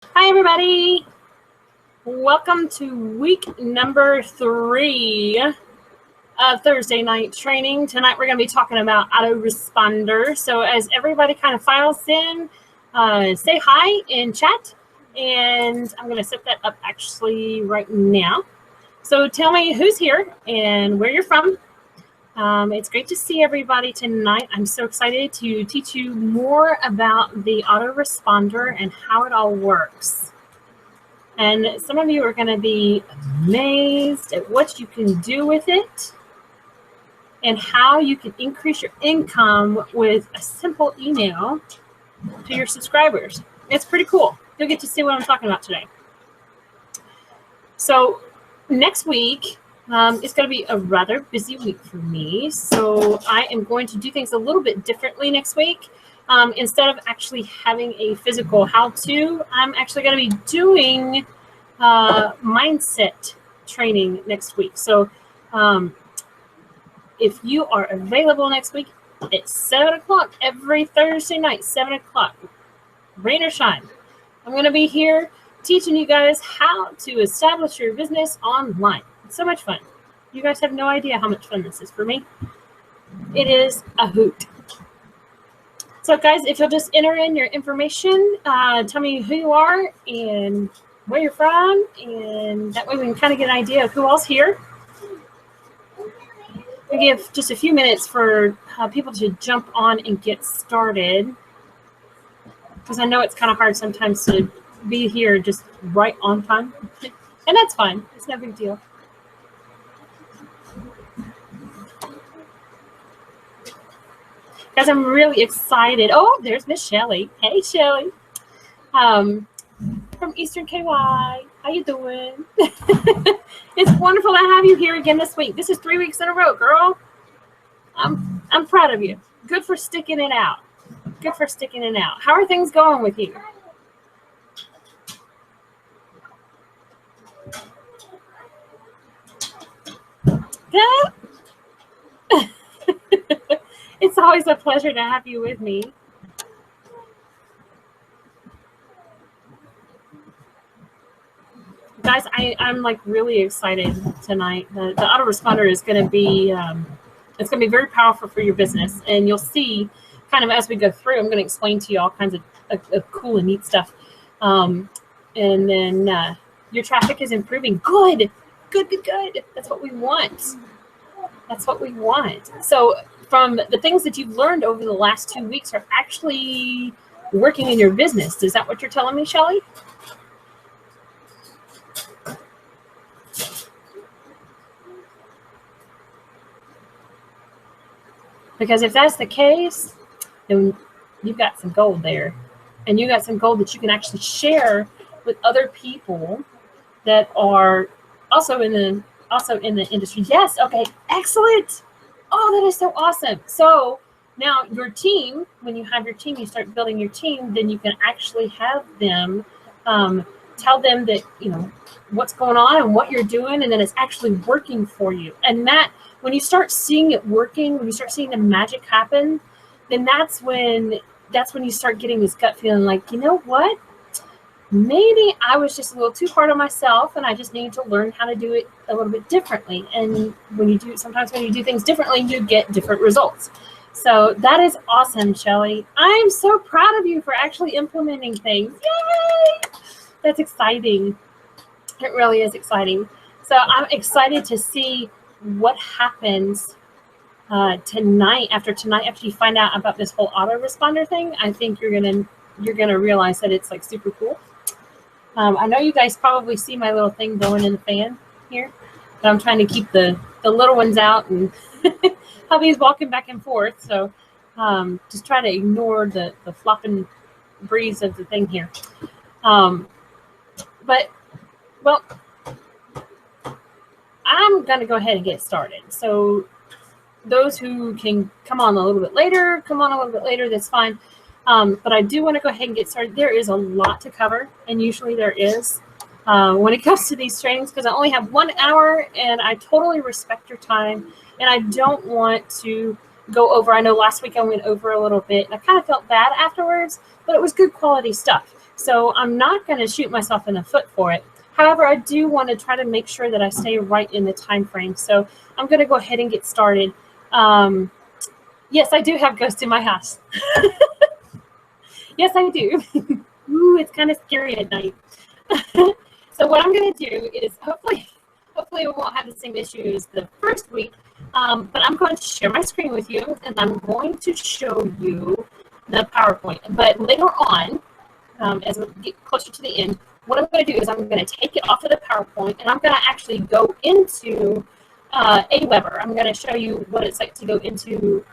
Hi, everybody. Welcome to week number 3 of Thursday night training. Tonight, we're going to be talking about Autoresponder. So as everybody kind of files in, say hi in chat. And I'm going to set that up actually right now. So tell me who's here and where you're from. It's great to see everybody tonight. I'm so excited to teach you more about the autoresponder and how it all works. And some of you are going to be amazed at what you can do with it and how you can increase your income with a simple email to your subscribers. It's pretty cool. You'll get to see what I'm talking about today. So next week, it's going to be a rather busy week for me. So I am going to do things a little bit differently next week. Instead of actually having a physical how-to, I'm actually going to be doing mindset training next week. So if you are available next week, it's 7 o'clock every Thursday night, 7 o'clock, rain or shine. I'm going to be here teaching you guys how to establish your business online. It's so much fun. You guys have no idea how much fun this is for me. It is a hoot. So guys, if you'll just enter in your information, tell me who you are and where you're from, and that way we can kind of get an idea of who else here. We give just a few minutes for people to jump on and get started, because I know it's kind of hard sometimes to be here just right on time, and that's fine. It's no big deal. Guys, I'm really excited. Oh, there's Miss Shelly. Hey, Shelly. From Eastern KY. How you doing? It's wonderful to have you here again this week. This is 3 weeks in a row, girl. I'm proud of you. Good for sticking it out. Good for sticking it out. How are things going with you? Good. It's always a pleasure to have you with me. Guys, I'm like really excited tonight. The autoresponder is going to be it's going to be very powerful for your business, and you'll see kind of as we go through. I'm going to explain to you all kinds of cool and neat stuff, and then your traffic is improving. Good. That's what we want. That's what we want. So from the things that you've learned over the last 2 weeks are actually working in your business. Is that what you're telling me, Shelly? Because if that's the case, then you've got some gold there. And you got some gold that you can actually share with other people that are also in the industry. Yes, okay, excellent. Oh, that is so awesome. So now your team, when you have your team, you start building your team, then you can actually have them tell them that, you know, what's going on and what you're doing, and then it's actually working for you. And that, when you start seeing it working, when you start seeing the magic happen, then that's when you start getting this gut feeling like, you know what? Maybe I was just a little too hard on myself, and I just need to learn how to do it a little bit differently. And sometimes when you do things differently, you get different results. So that is awesome, Shelly. I'm so proud of you for actually implementing things. Yay! That's exciting. It really is exciting. So I'm excited to see what happens tonight. After you find out about this whole autoresponder thing, I think you're gonna realize that it's like super cool. I know you guys probably see my little thing going in the fan here, but I'm trying to keep the little ones out, and hubby's walking back and forth. So just try to ignore the flopping breeze of the thing here. But well, I'm going to go ahead and get started. So those who can come on a little bit later, that's fine. But I do want to go ahead and get started. There is a lot to cover, and usually there is when it comes to these trainings, because I only have 1 hour, and I totally respect your time, and I don't want to go over. I know last week I went over a little bit, and I kind of felt bad afterwards, but it was good quality stuff. So I'm not going to shoot myself in the foot for it. However, I do want to try to make sure that I stay right in the time frame. So I'm going to go ahead and get started. Yes, I do have ghosts in my house. Yes, I do. Ooh, it's kind of scary at night. So what I'm going to do is hopefully we won't have the same issues the first week, but I'm going to share my screen with you, and I'm going to show you the PowerPoint. But later on, as we get closer to the end, what I'm going to do is I'm going to take it off of the PowerPoint, and I'm going to actually go into Aweber. I'm going to show you what it's like to go into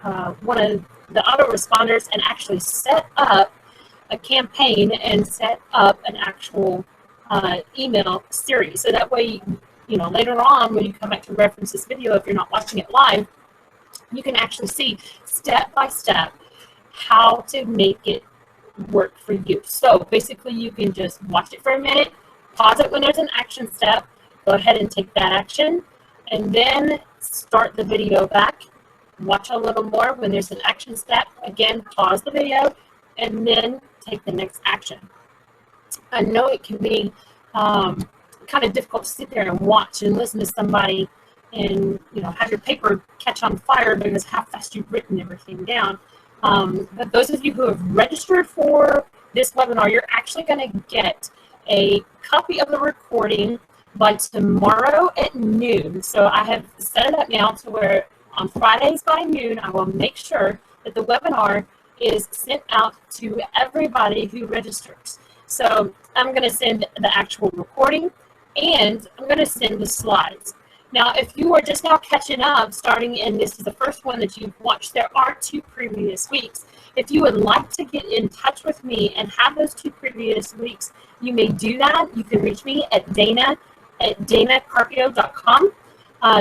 one of the autoresponders and actually set up a campaign and set up an actual email series. So that way, you know, later on when you come back to reference this video, if you're not watching it live, you can actually see step by step how to make it work for you. So basically you can just watch it for a minute, pause it when there's an action step, go ahead and take that action, and then start the video back, watch a little more when there's an action step, again pause the video, and then take the next action. I know it can be kind of difficult to sit there and watch and listen to somebody and, you know, have your paper catch on fire because how fast you've written everything down. But those of you who have registered for this webinar, you're actually going to get a copy of the recording by tomorrow at noon. So I have set it up now to where on Fridays by noon, I will make sure that the webinar is sent out to everybody who registers. So I'm going to send the actual recording, and I'm going to send the slides. Now, if you are just now catching up, starting and this is the first one that you've watched, there are 2 previous weeks. If you would like to get in touch with me and have those 2 previous weeks, you may do that. You can reach me at dana@danacarpio.com.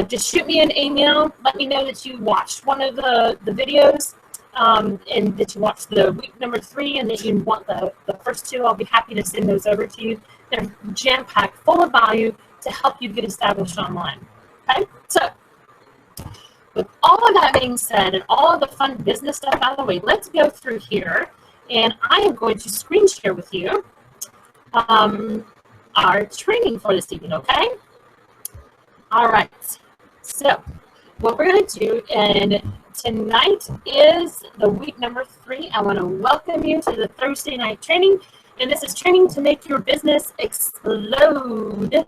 Just shoot me an email. Let me know that you watched one of the videos. And that you watched the week number 3 and that you want the first 2, I'll be happy to send those over to you. They're jam-packed full of value to help you get established online. Okay, so with all of that being said and all of the fun business stuff out of the way, let's go through here, and I am going to screen share with you our training for this evening, okay? All right, so what we're going to do, and tonight is the week number 3. I want to welcome you to the Thursday night training, and this is training to make your business explode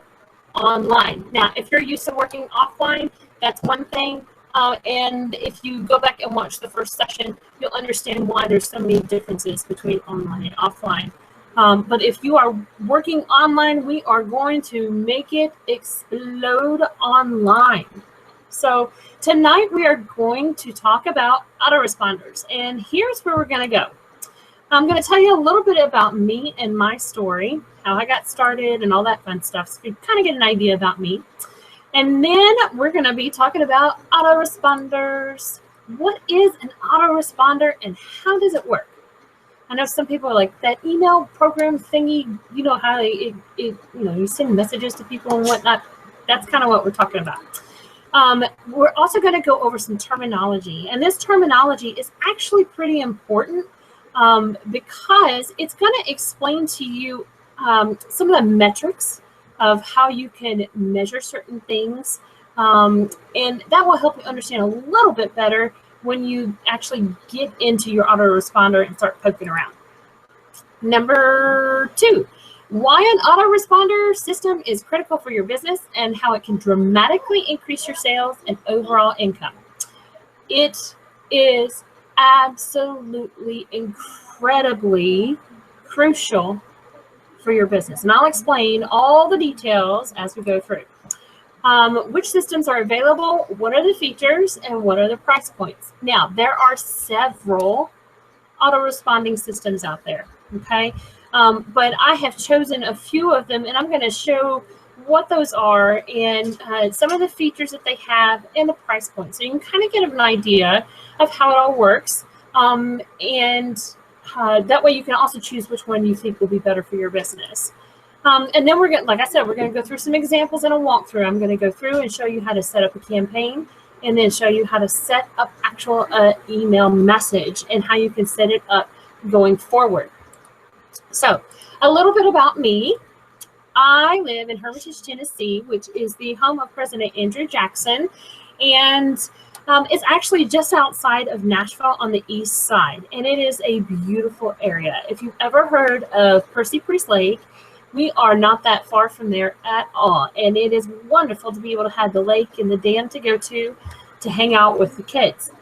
online. Now, if you're used to working offline, that's one thing, and if you go back and watch the first session, you'll understand why there's so many differences between online and offline. But if you are working online, we are going to make it explode online. So tonight we are going to talk about autoresponders, and here's where we're going to go. I'm going to tell you a little bit about me and my story, how I got started and all that fun stuff, so you kind of get an idea about me. And then we're going to be talking about autoresponders. What is an autoresponder and how does it work? I know some people are like, that email program thingy, you know how you send messages to people and whatnot. That's kind of what we're talking about. We're also going to go over some terminology, and this terminology is actually pretty important because it's going to explain to you some of the metrics of how you can measure certain things, and that will help you understand a little bit better when you actually get into your autoresponder and start poking around. Number 2. Why an autoresponder system is critical for your business and how it can dramatically increase your sales and overall income. It is absolutely incredibly crucial for your business. And I'll explain all the details as we go through. Which systems are available, what are the features, and what are the price points. Now, there are several autoresponding systems out there, okay? But I have chosen a few of them, and I'm going to show what those are and some of the features that they have and the price point. So you can kind of get an idea of how it all works. That way you can also choose which one you think will be better for your business. And then we're going to, like I said, we're going to go through some examples and a walkthrough. I'm going to go through and show you how to set up a campaign and then show you how to set up actual email message and how you can set it up going forward. So A little bit about me. I live in Hermitage, Tennessee, which is the home of President Andrew Jackson, and it's actually just outside of Nashville on the east side, and it is a beautiful area. If you've ever heard of Percy Priest Lake, we are not that far from there at all, and it is wonderful to be able to have the lake and the dam to go to hang out with the kids.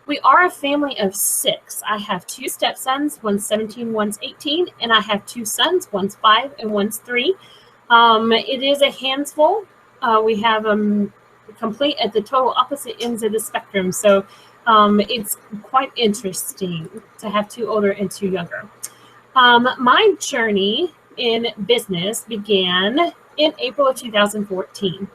We are a family of 6. I have 2 stepsons, one's 17, one's 18, and I have 2 sons, one's 5 and one's 3. It is a handful. We have complete at the total opposite ends of the spectrum, so it's quite interesting to have 2 older and 2 younger. My journey in business began in April of 2014.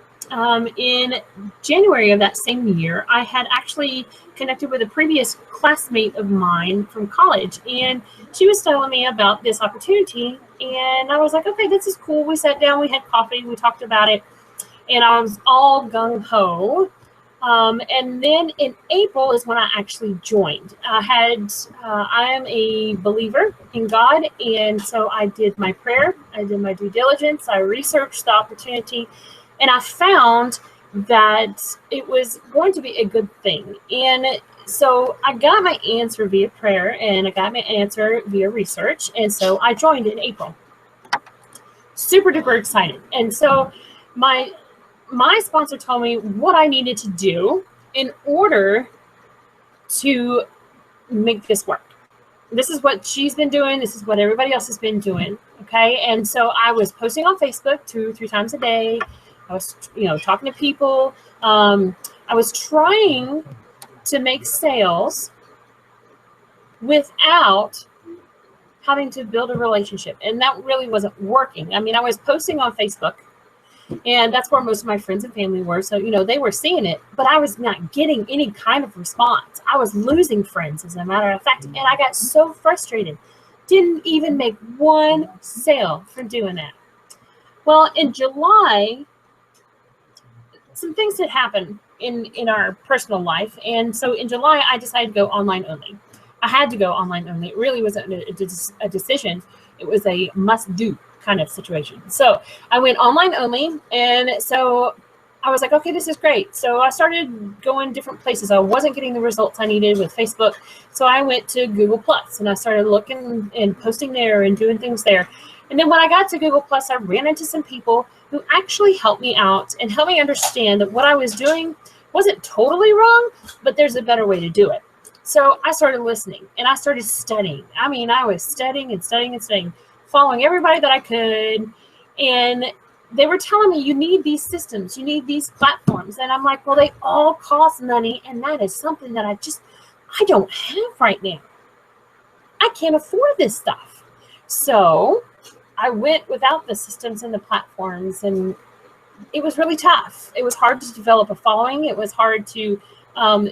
In January of that same year, I had actually connected with a previous classmate of mine from college, and she was telling me about this opportunity, and I was like, okay, this is cool. We sat down, we had coffee, we talked about it, and I was all gung-ho. And then in April is when I actually joined. I am a believer in God, and so I did my prayer, I did my due diligence, I researched the opportunity, and I found that it was going to be a good thing. And so I got my answer via prayer, and I got my answer via research, and so I joined in April. Super duper excited. And so my sponsor told me what I needed to do in order to make this work. This is what she's been doing. This is what everybody else has been doing. Okay. And so I was posting on Facebook 2 or 3 times a day. I was, talking to people. I was trying to make sales without having to build a relationship. And that really wasn't working. I mean, I was posting on Facebook, and that's where most of my friends and family were. So, they were seeing it, but I was not getting any kind of response. I was losing friends, as a matter of fact. And I got so frustrated. Didn't even make one sale from doing that. Well, in July, some things had happened in our personal life. And so in July, I decided to go online only. I had to go online only. It really wasn't a decision. It was a must-do kind of situation. So I went online only, and so I was like, okay, this is great. So I started going different places. I wasn't getting the results I needed with Facebook, so I went to Google+, and I started looking and posting there and doing things there. And then when I got to Google+, I ran into some people who actually helped me out and helped me understand that what I was doing wasn't totally wrong, but there's a better way to do it. So I started listening, and I started studying. I mean, I was studying and studying and studying, following everybody that I could. And they were telling me, you need these systems, you need these platforms. And I'm like, well, they all cost money, and that is something that I don't have right now. I can't afford this stuff. So I went without the systems and the platforms, and it was really tough. It was hard to develop a following. It was hard to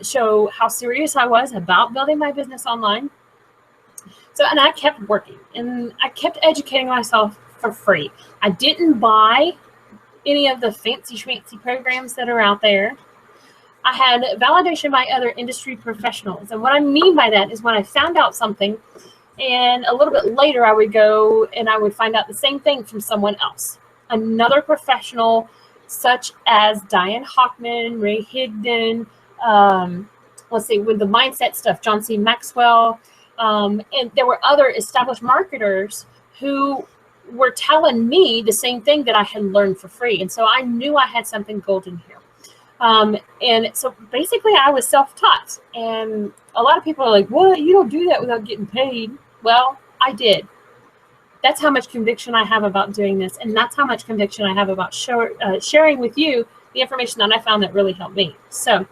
show how serious I was about building my business online. So, and I kept working, and I kept educating myself for free. I didn't buy any of the fancy schmancy programs that are out there. I had validation by other industry professionals. And what I mean by that is when I found out something, and a little bit later I would go and I would find out the same thing from someone else, another professional, such as Diane Hockman, Ray Higdon, with the mindset stuff, John C. Maxwell, and there were other established marketers who were telling me the same thing that I had learned for free. And so I knew I had something golden here. And so basically I was self-taught. And a lot of people are like, well, you don't do that without getting paid. Well, I did. That's how much conviction I have about doing this. And that's how much conviction I have about sharing with you the information that I found that really helped me. So,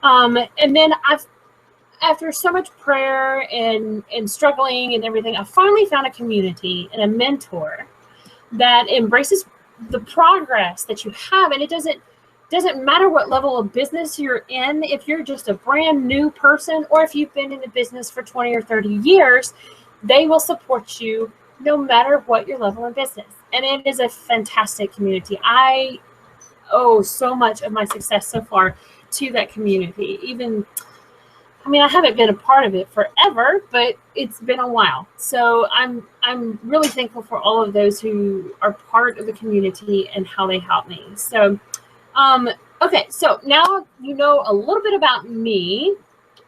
and then after so much prayer and struggling and everything, I finally found a community and a mentor that embraces the progress that you have. And it doesn't matter what level of business you're in. If you're just a brand new person, or if you've been in the business for 20 or 30 years, they will support you no matter what your level of business. And it is a fantastic community. I owe so much of my success so far to that community. I haven't been a part of it forever, but it's been a while. So I'm I'm really thankful for all of those who are part of the community and how they help me. So, okay, so now you know a little bit about me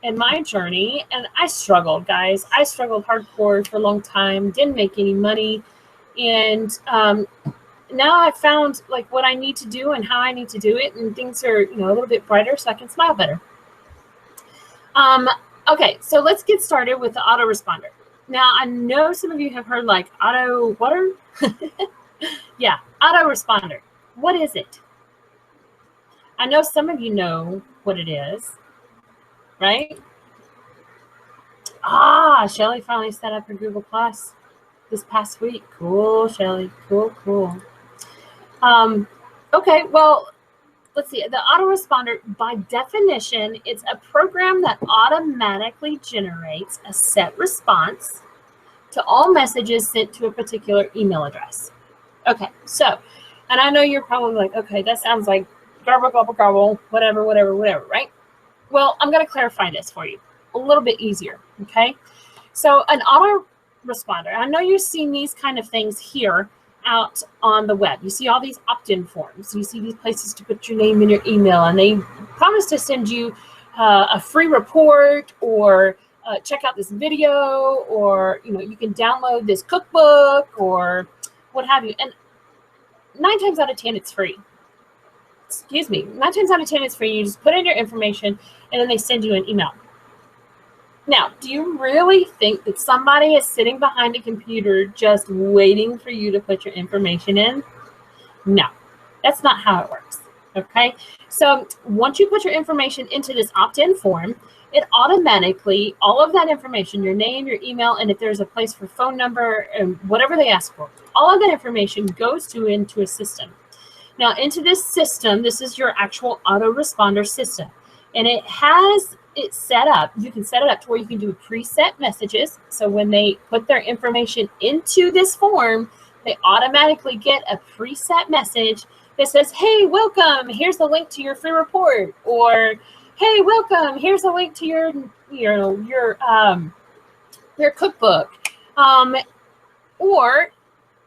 and my journey. And I struggled, guys. I struggled hardcore for a long time, didn't make any money. And now I found like what I need to do and how I need to do it. And things are, you know, a little bit brighter so I can smile better. Okay, so let's get started with the autoresponder. Now, I know some of you have heard like auto water. Yeah, autoresponder. What is it? I know some of you know what it is, right? Ah, Shelly finally set up her Google Plus this past week. Cool, Shelly. Cool, cool. Okay, well, let's see. The autoresponder, by definition, it's a program that automatically generates a set response to all messages sent to a particular email address. Okay, so, and I know you're probably like, okay, that sounds like garble, garble, garble, whatever, whatever, whatever, right? Well, I'm going to clarify this for you a little bit easier, okay? So an autoresponder, I know you've seen these kind of things here out on the web. You see all these opt-in forms. You see these places to put your name and your email, and they promise to send you a free report, or check out this video, or you can download this cookbook, or what have you. And 9 times out of 10, it's free. Excuse me. 9 times out of 10, it's free. You just put in your information, and then they send you an email. Now, do you really think that somebody is sitting behind a computer just waiting for you to put your information in? No, that's not how it works, okay? So once you put your information into this opt-in form, it automatically, all of that information, your name, your email, and if there's a place for phone number and whatever they ask for, all of that information goes into a system. Now, into this system, this is your actual autoresponder system, and it has it set up. You can set it up to where you can do preset messages. So when they put their information into this form, they automatically get a preset message that says, hey, welcome, here's the link to your free report, or hey, welcome, here's a link to your cookbook. Or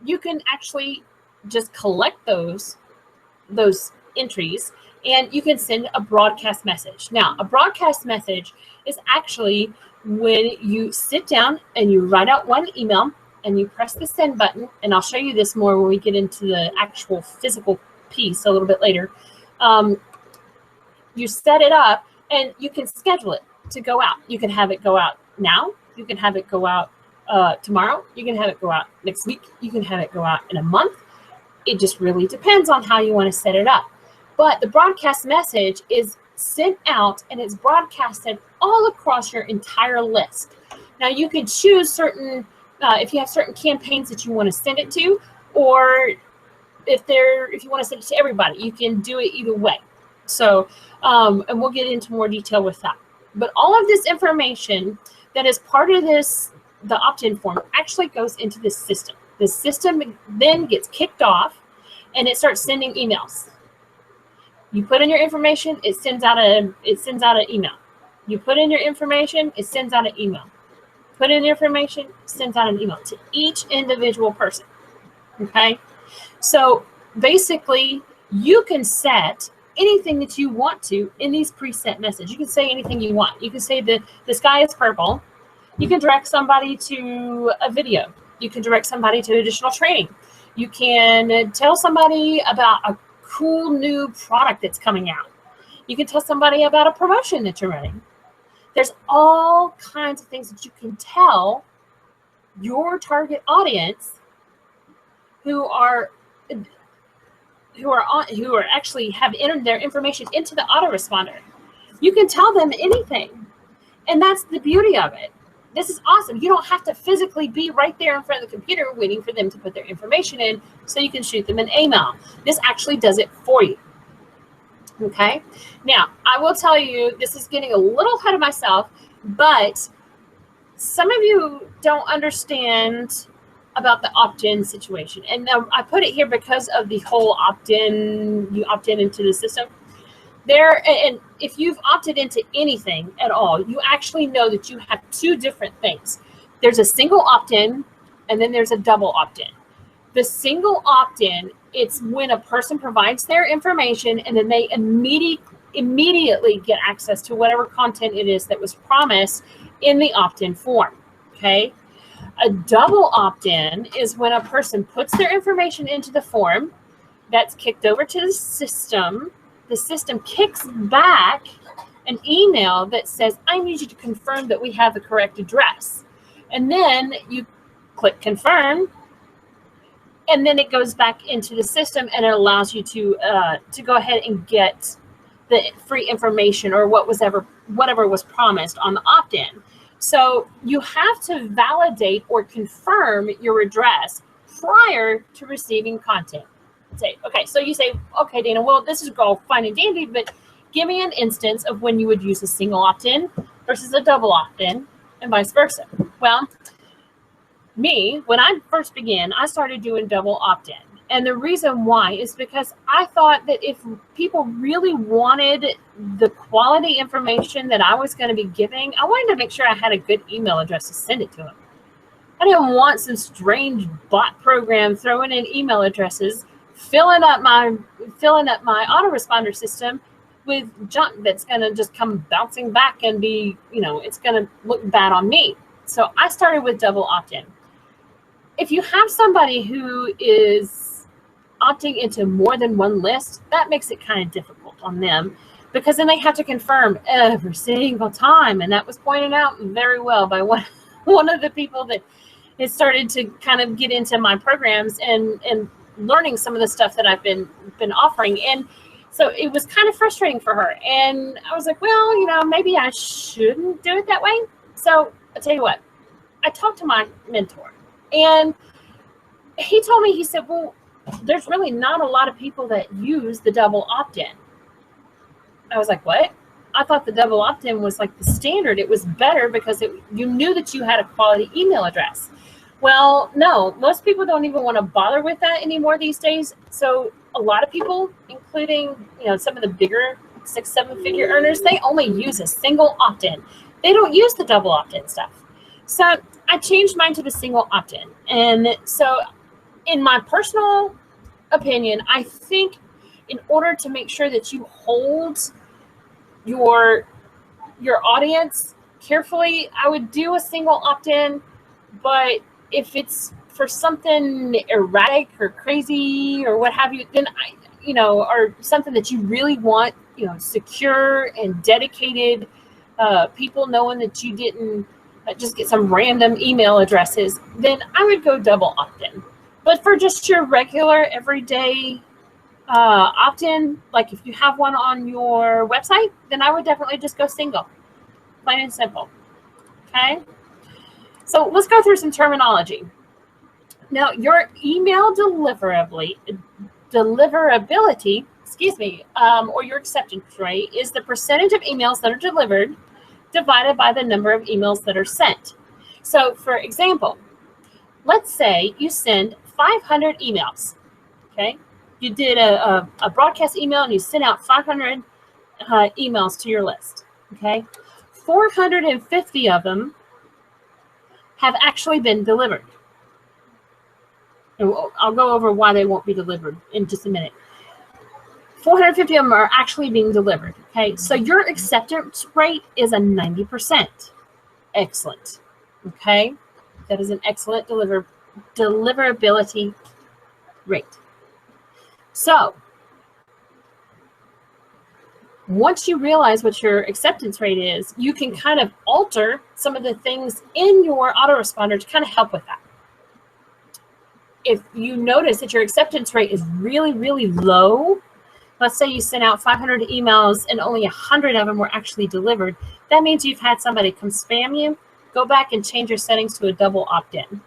you can actually just collect those entries, and you can send a broadcast message. Now, a broadcast message is actually when you sit down and you write out one email and you press the send button, and I'll show you this more when we get into the actual physical piece a little bit later. You set it up and you can schedule it to go out. You can have it go out now. You can have it go out tomorrow. You can have it go out next week. You can have it go out in a month. It just really depends on how you want to set it up. But the broadcast message is sent out and it's broadcasted all across your entire list. Now you can choose certain, if you have certain campaigns that you want to send it to, or if you want to send it to everybody, you can do it either way. So, and we'll get into more detail with that. But all of this information that is part of the opt-in form actually goes into this system. The system then gets kicked off and it starts sending emails. You put in your information, it sends out an email. You put in your information, it sends out an email. Put in your information, sends out an email to each individual person. Okay? So basically, you can set anything that you want to in these preset messages. You can say anything you want. You can say the sky is purple. You can direct somebody to a video. You can direct somebody to additional training. You can tell somebody about a cool new product that's coming out. You can tell somebody about a promotion that you're running. There's all kinds of things that you can tell your target audience who actually have entered their information into the autoresponder. You can tell them anything, and that's the beauty of it. This is awesome. You don't have to physically be right there in front of the computer waiting for them to put their information in so you can shoot them an email. This actually does it for you. Okay? Now, I will tell you, this is getting a little ahead of myself, but some of you don't understand about the opt-in situation. And I put it here because of the whole opt-in, you opt in into the system. And if you've opted into anything at all, you actually know that you have 2 different things. There's a single opt-in and then there's a double opt-in. The single opt-in, it's when a person provides their information and then they immediately get access to whatever content it is that was promised in the opt-in form, okay? A double opt-in is when a person puts their information into the form, that's kicked over to the system kicks back an email that says, I need you to confirm that we have the correct address. And then you click confirm, and then it goes back into the system and it allows you to go ahead and get the free information or whatever was promised on the opt-in. So you have to validate or confirm your address prior to receiving content. So you say, okay, Dana, well, this is all fine and dandy, but give me an instance of when you would use a single opt-in versus a double opt-in and vice versa. Well, when I first began, I started doing double opt-in. And the reason why is because I thought that if people really wanted the quality information that I was going to be giving, I wanted to make sure I had a good email address to send it to them. I didn't want some strange bot program throwing in email addresses, filling up my autoresponder system with junk that's going to just come bouncing back and be, it's going to look bad on me. So I started with double opt-in. If you have somebody who is opting into more than one list, that makes it kind of difficult on them, because then they have to confirm every single time. And that was pointed out very well by one of the people that has started to kind of get into my programs and learning some of the stuff that I've been offering. And so it was kind of frustrating for her. And I was like, well, maybe I shouldn't do it that way. So I'll tell you what, I talked to my mentor, and he told me, he said, well, there's really not a lot of people that use the double opt-in. I was like, what? I thought the double opt-in was like the standard. It was better because you knew that you had a quality email address. Well, no, most people don't even want to bother with that anymore these days. So a lot of people, including, some of the bigger 6-7 figure earners, they only use a single opt-in. They don't use the double opt-in stuff. So I changed mine to the single opt-in. And so in my personal opinion, I think in order to make sure that you hold your audience carefully, I would do a single opt-in. But if it's for something erratic or crazy or what have you, then or something that you really want, secure and dedicated people knowing that you didn't just get some random email addresses, then I would go double opt-in. But for just your regular everyday opt-in, like if you have one on your website, then I would definitely just go single, plain and simple. Okay. So let's go through some terminology. Now, your email deliverability, or your acceptance rate is the percentage of emails that are delivered divided by the number of emails that are sent. So, for example, let's say you send 500 emails. Okay, you did a broadcast email and you sent out 500 emails to your list. Okay, 450 of them have actually been delivered. And I'll go over why they won't be delivered in just a minute. 450 of them are actually being delivered. Okay, so your acceptance rate is a 90%. Excellent. Okay, that is an excellent deliverability rate. So once you realize what your acceptance rate is, you can kind of alter some of the things in your autoresponder to kind of help with that. If you notice that your acceptance rate is really, really low, let's say you sent out 500 emails and only 100 of them were actually delivered, that means you've had somebody come spam you. Go back and change your settings to a double opt-in.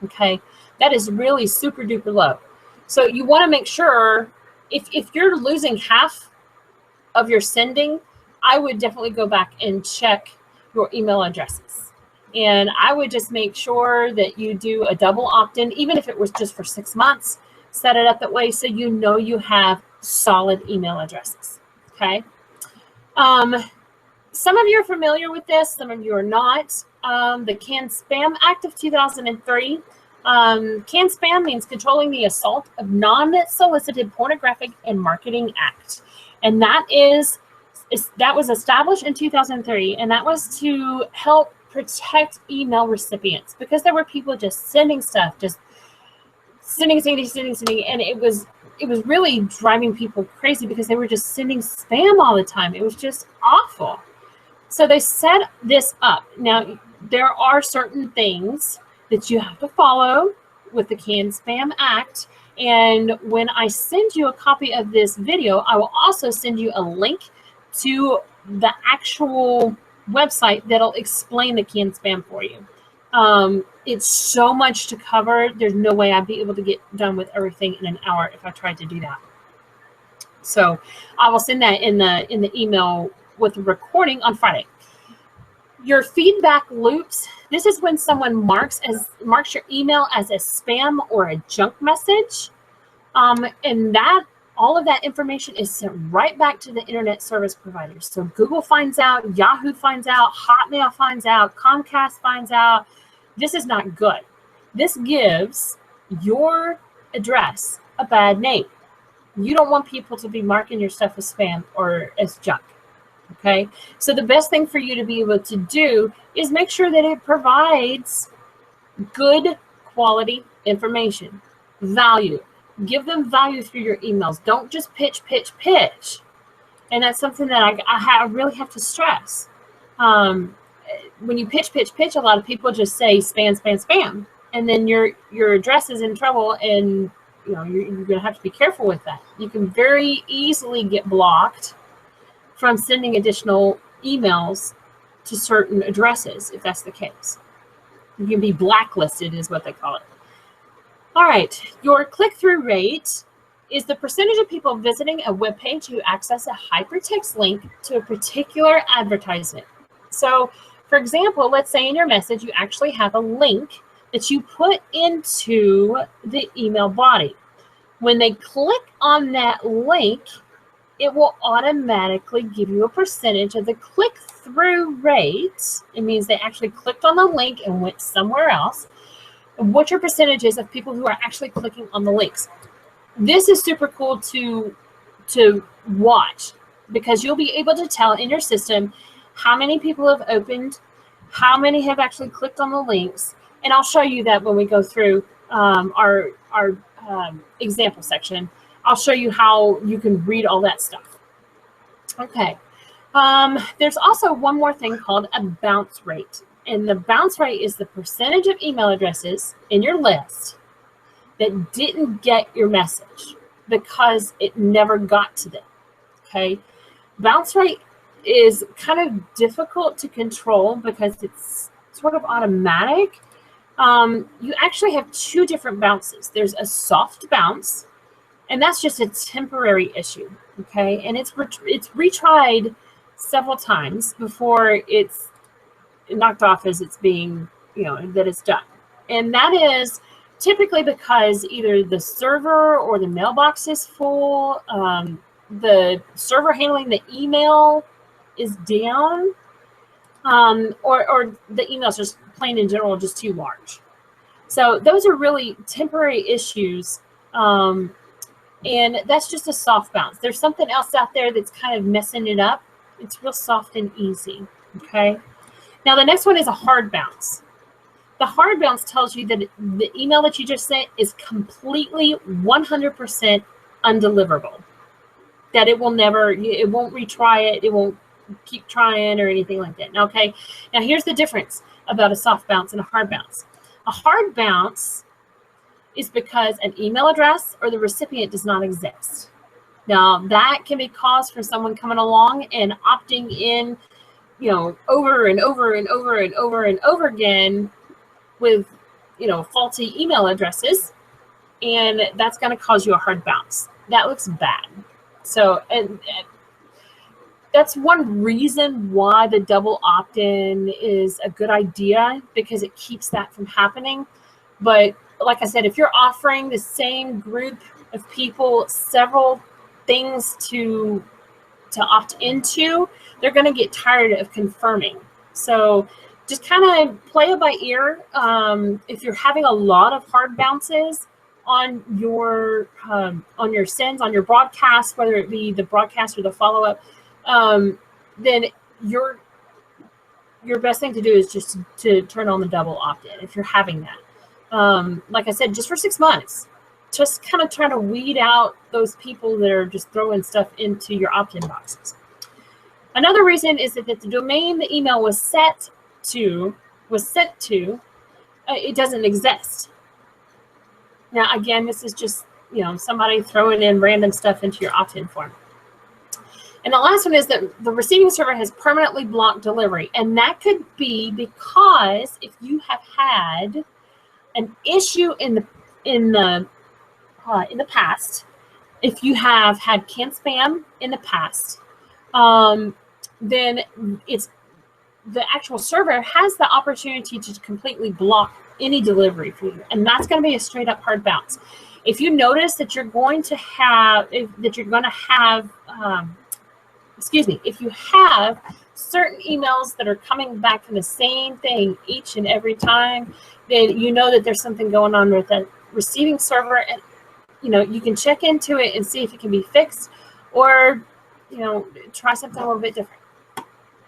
Okay, that is really super duper low. So you want to make sure, if you're losing half of your sending, I would definitely go back and check your email addresses. And I would just make sure that you do a double opt-in, even if it was just for 6 months, set it up that way so you know you have solid email addresses. Okay. Some of you are familiar with this, some of you are not. The Can Spam Act of 2003 Canned spam means controlling the assault of non-solicited pornographic and marketing act. And that was established in 2003, and that was to help protect email recipients, because there were people just sending stuff, just sending, and it was really driving people crazy because they were just sending spam all the time. It was just awful. So they set this up. Now, there are certain things that you have to follow with the Canned Spam Act. And when I send you a copy of this video, I will also send you a link to the actual website that'll explain the canned spam for you. It's so much to cover. There's no way I'd be able to get done with everything in an hour if I tried to do that. So I will send that in the email with the recording on Friday. Your feedback loops. This is when someone marks your email as a spam or a junk message, and that all of that information is sent right back to the internet service providers. So Google finds out, Yahoo finds out, Hotmail finds out, Comcast finds out. This is not good. This gives your address a bad name. You don't want people to be marking your stuff as spam or as junk. Okay, so the best thing for you to be able to do is make sure that it provides good quality information, value. Give them value through your emails. Don't just pitch. And that's something that I really have to stress. When you pitch, a lot of people just say spam, and then your address is in trouble, and you're going to have to be careful with that. You can very easily get blocked from sending additional emails to certain addresses, if that's the case. You can be blacklisted, is what they call it. All right, your click-through rate is the percentage of people visiting a web page who access a hypertext link to a particular advertisement. So, for example, let's say in your message you actually have a link that you put into the email body. When they click on that link, it will automatically give you a percentage of the click-through rate. It means they actually clicked on the link and went somewhere else. And what your percentage is of people who are actually clicking on the links. This is super cool to watch, because you'll be able to tell in your system how many people have opened, how many have actually clicked on the links. And I'll show you that when we go through our example section. I'll show you how you can read all that stuff. Okay. There's also one more thing called a bounce rate. And the bounce rate is the percentage of email addresses in your list that didn't get your message because it never got to them. Okay. Bounce rate is kind of difficult to control because it's sort of automatic. You actually have two different bounces. There's a soft bounce, and that's just a temporary issue, okay? And it's retried several times before it's knocked off as it's being, that it's done. And that is typically because either the server or the mailbox is full, the server handling the email is down, or the email's just plain in general just too large. So those are really temporary issues. And that's just a soft bounce. There's something else out there that's kind of messing it up. It's real soft and easy, okay? Now, the next one is a hard bounce. The hard bounce tells you that the email that you just sent is completely 100% undeliverable. That it won't retry it, it won't keep trying or anything like that, okay? Now, here's the difference about a soft bounce and a hard bounce. A hard bounce is because an email address or the recipient does not exist. Now, that can be caused from someone coming along and opting in, over and over again with, faulty email addresses, and that's going to cause you a hard bounce. That looks bad. So, and that's one reason why the double opt-in is a good idea, because it keeps that from happening. But like I said, if you're offering the same group of people several things to opt into, they're going to get tired of confirming. So just kind of play it by ear. If you're having a lot of hard bounces on your sends, on your broadcast, whether it be the broadcast or the follow-up, then your best thing to do is just to turn on the double opt-in if you're having that. Like I said, just for 6 months, just kind of trying to weed out those people that are just throwing stuff into your opt-in boxes. Another reason is that the domain the email was sent to, it doesn't exist. Now, again, this is just, somebody throwing in random stuff into your opt-in form. And the last one is that the receiving server has permanently blocked delivery. And that could be because if you have had an issue in the past, if you have had canned spam in the past, then the actual server has the opportunity to completely block any delivery for you, and that's going to be a straight up hard bounce. If you notice that you're going to have, if you have certain emails that are coming back from the same thing each and every time, then you know that there's something going on with that receiving server, and you can check into it and see if it can be fixed, or try something a little bit different.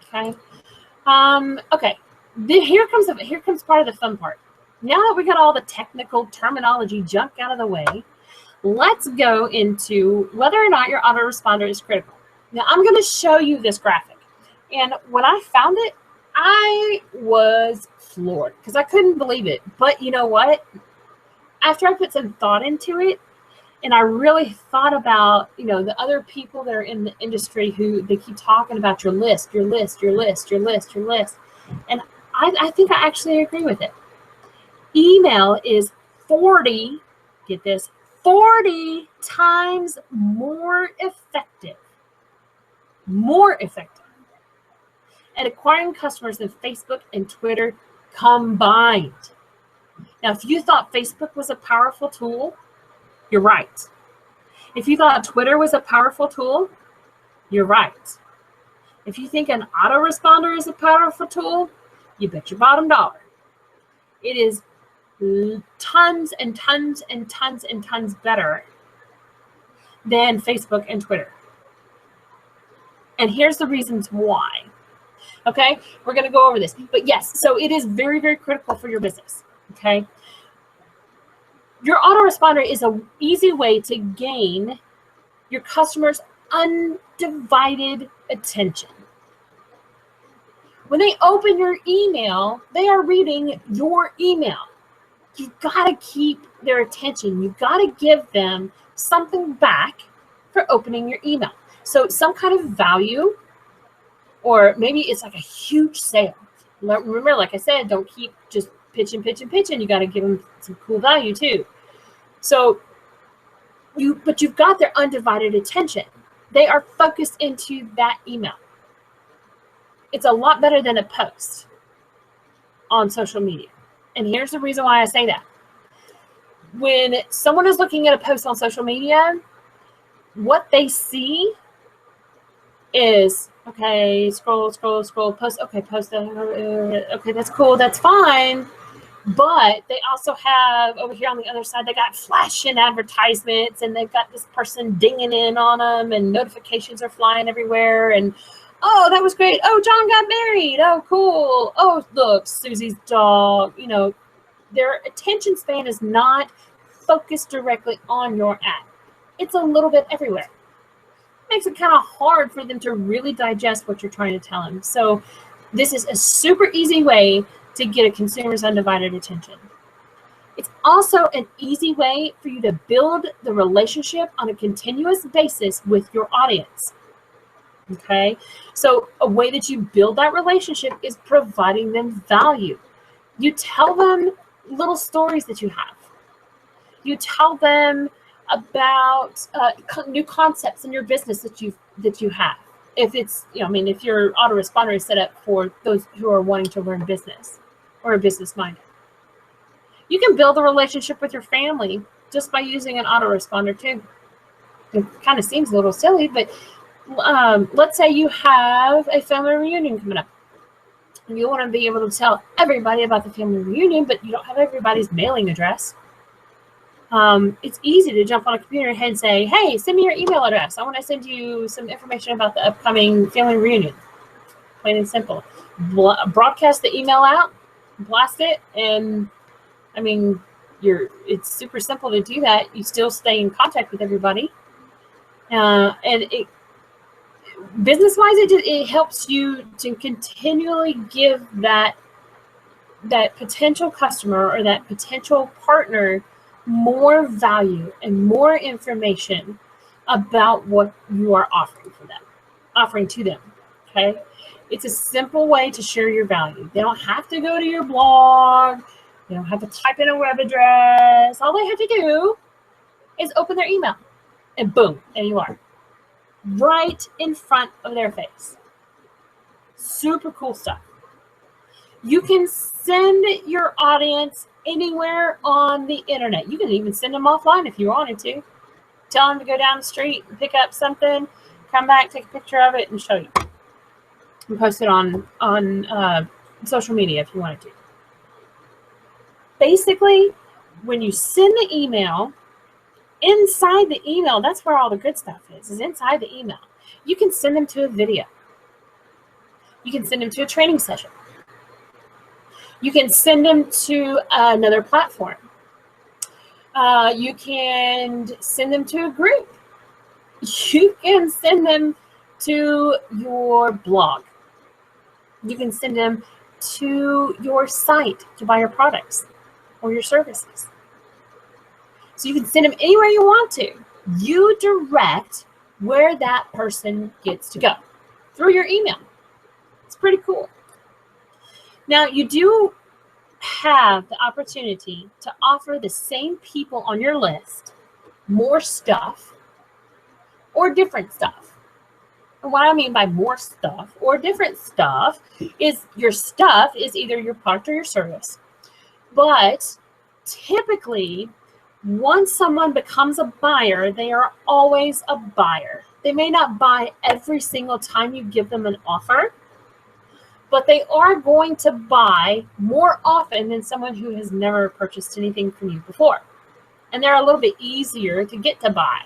Okay. Okay. Here comes part of the fun part. Now that we got all the technical terminology junk out of the way, let's go into whether or not your autoresponder is critical. Now, I'm going to show you this graphic. And when I found it, I was floored because I couldn't believe it. But you know what? After I put some thought into it, and I really thought about, the other people that are in the industry who they keep talking about your list. And I think I actually agree with it. Email is 40 times more effective at acquiring customers than Facebook and Twitter combined. Now, if you thought Facebook was a powerful tool, you're right. If you thought Twitter was a powerful tool, you're right. If you think an autoresponder is a powerful tool, you bet your bottom dollar. It is tons and tons and tons and tons better than Facebook and Twitter. And here's the reasons why. Okay, we're going to go over this. But yes, so it is very, very critical for your business. Okay. Your autoresponder is an easy way to gain your customers' undivided attention. When they open your email, they are reading your email. You've got to keep their attention. You've got to give them something back for opening your email. So some kind of value, or maybe it's like a huge sale. Remember, like I said, don't keep just pitching. You got to give them some cool value too. So but you've got their undivided attention. They are focused into that email. It's a lot better than a post on social media. And here's the reason why I say that. When someone is looking at a post on social media, what they see is, okay, scroll, post, okay, post, okay, that's cool, that's fine. But they also have, over here on the other side, they got flashing advertisements, and they've got this person dinging in on them, and notifications are flying everywhere, and oh, that was great. Oh, John got married. Oh, cool. Oh, look, Susie's dog. Their attention span is not focused directly on your ad. It's a little bit everywhere. It makes it kind of hard for them to really digest what you're trying to tell them. So this is a super easy way to get a consumer's undivided attention. It's also an easy way for you to build the relationship on a continuous basis with your audience. Okay, so a way that you build that relationship is providing them value. You tell them little stories that you have. You tell them about new concepts in your business that you have. If it's, if your autoresponder is set up for those who are wanting to learn business or a business minded. You can build a relationship with your family just by using an autoresponder too. It kind of seems a little silly, but let's say you have a family reunion coming up. You want to be able to tell everybody about the family reunion, but you don't have everybody's mailing address. It's easy to jump on a computer and say, hey, send me your email address. I want to send you some information about the upcoming family reunion. Plain and simple. Broadcast the email out, blast it, and I mean, it's super simple to do that. You still stay in contact with everybody. And it, business-wise, it helps you to continually give that potential customer or that potential partner more value and more information about what you are offering to them. Okay, it's a simple way to share your value. They don't have to go to your blog. They don't have to type in a web address. All they have to do is open their email, and boom, there you are, right in front of their face. Super cool stuff. You can send your audience anywhere on the internet. You can even send them offline if you wanted to. Tell them to go down the street and pick up something, come back, take a picture of it, and show you. And post it on social media if you wanted to. Basically, when you send the email, inside the email, that's where all the good stuff is inside the email. You can send them to a video. You can send them to a training session. You can send them to another platform. You can send them to a group. You can send them to your blog. You can send them to your site to buy your products or your services. So you can send them anywhere you want to. You direct where that person gets to go through your email. It's pretty cool. Now, you do have the opportunity to offer the same people on your list more stuff or different stuff. And what I mean by more stuff or different stuff is your stuff is either your product or your service. But typically, once someone becomes a buyer, they are always a buyer. They may not buy every single time you give them an offer, but they are going to buy more often than someone who has never purchased anything from you before. And they're a little bit easier to get to buy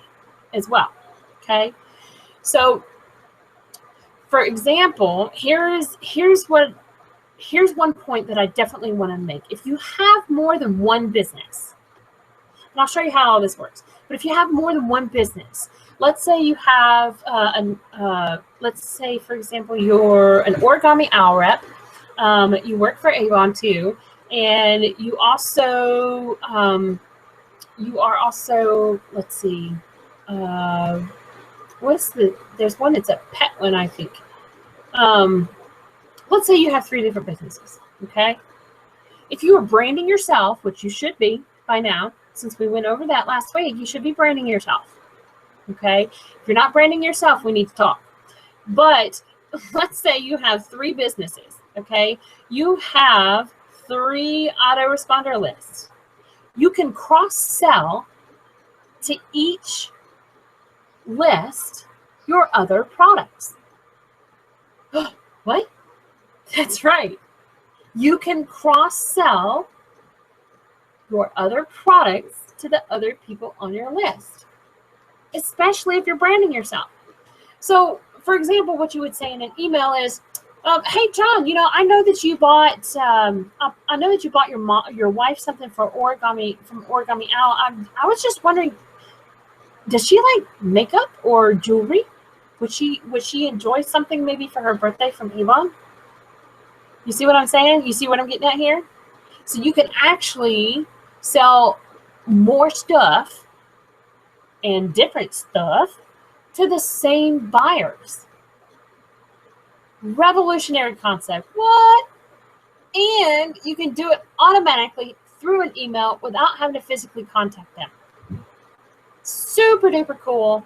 as well, okay? So, for example, here's one point that I definitely want to make. If you have more than one business, and I'll show you how all this works, but if you have more than one business, let's say you have, let's say, for example, you're an origami owl rep, you work for Avon too, and you also, let's see, there's one that's a pet one, I think. Let's say you have 3 different businesses, okay? If you are branding yourself, which you should be by now, since we went over that last week, you should be branding yourself. Okay, if you're not branding yourself, we need to talk. But let's say you have 3 businesses. Okay, you have 3 autoresponder lists. You can cross-sell to each list your other products. What? That's right. You can cross-sell your other products to the other people on your list, especially if you're branding yourself. So, for example, what you would say in an email is, "Hey, John, I know that you bought, your wife something for origami from Origami Owl. I was just wondering, does she like makeup or jewelry? Would she enjoy something maybe for her birthday from Avon?" You see what I'm saying? You see what I'm getting at here? So you can actually sell more stuff and different stuff to the same buyers. Revolutionary concept. What? And you can do it automatically through an email without having to physically contact them. Super duper cool.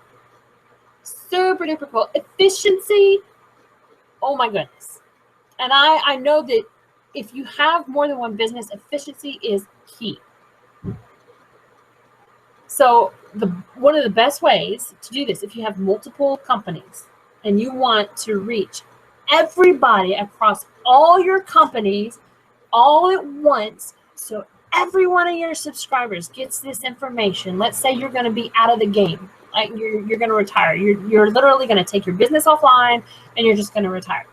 Super duper cool. Efficiency. Oh my goodness. And I know that if you have more than one business, efficiency is key. So one of the best ways to do this, if you have multiple companies and you want to reach everybody across all your companies all at once, so every one of your subscribers gets this information. Let's say you're going to be out of the game, like you're going to retire. You're literally going to take your business offline and you're just going to retire.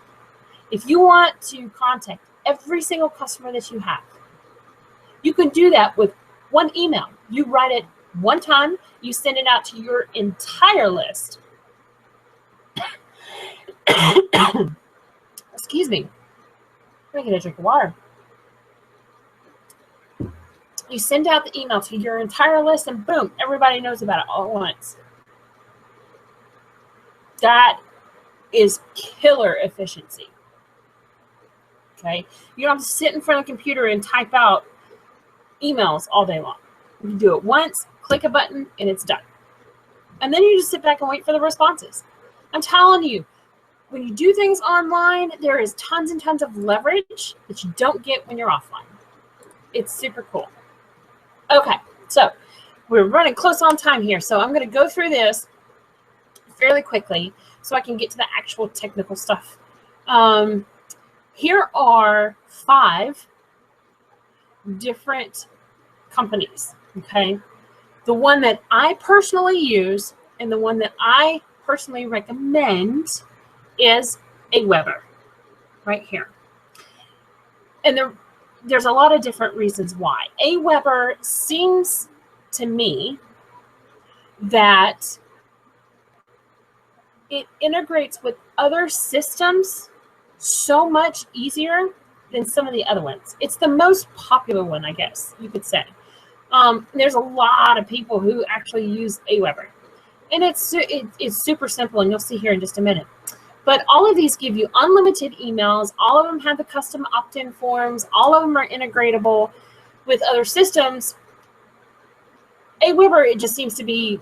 If you want to contact every single customer that you have, you can do that with one email. You write it one time, you send it out to your entire list. Excuse me. I'm going to get a drink of water. You send out the email to your entire list and boom, everybody knows about it all at once. That is killer efficiency. Okay? You don't have to sit in front of the computer and type out emails all day long. You do it once, click a button, and it's done. And then you just sit back and wait for the responses. I'm telling you, when you do things online, there is tons and tons of leverage that you don't get when you're offline. It's super cool. Okay, so we're running close on time here, so I'm going to go through this fairly quickly so I can get to the actual technical stuff. Here are 5 different companies, okay? The one that I personally use and the one that I personally recommend is Aweber, right here. And there's a lot of different reasons why. Aweber seems to me that it integrates with other systems so much easier than some of the other ones. It's the most popular one, I guess you could say. There's a lot of people who actually use Aweber. And it's super simple, and you'll see here in just a minute. But all of these give you unlimited emails. All of them have the custom opt-in forms. All of them are integratable with other systems. Aweber, it just seems to be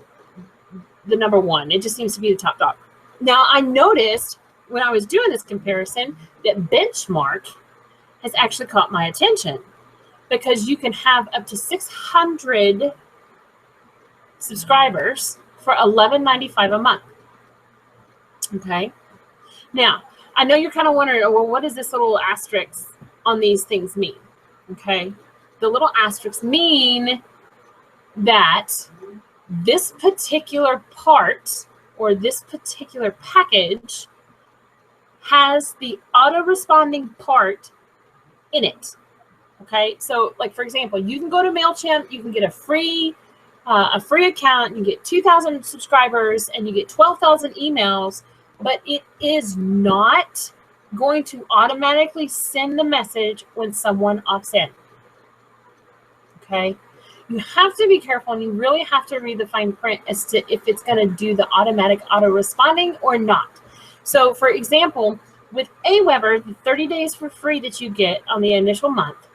the number one. It just seems to be the top dog. Now, I noticed when I was doing this comparison that Benchmark has actually caught my attention because you can have up to 600 subscribers for $11.95 a month. Okay. Now, I know you're kind of wondering, well, what does this little asterisk on these things mean? Okay. The little asterisks mean that this particular part or this particular package has the auto-responding part in it. Okay. So, like, for example, you can go to MailChimp, you can get a free account, you get 2,000 subscribers, and you get 12,000 emails, but it is not going to automatically send the message when someone opts in. Okay? You have to be careful, and you really have to read the fine print as to if it's going to do the automatic auto-responding or not. So, for example, with Aweber, the 30 days for free that you get on the initial month,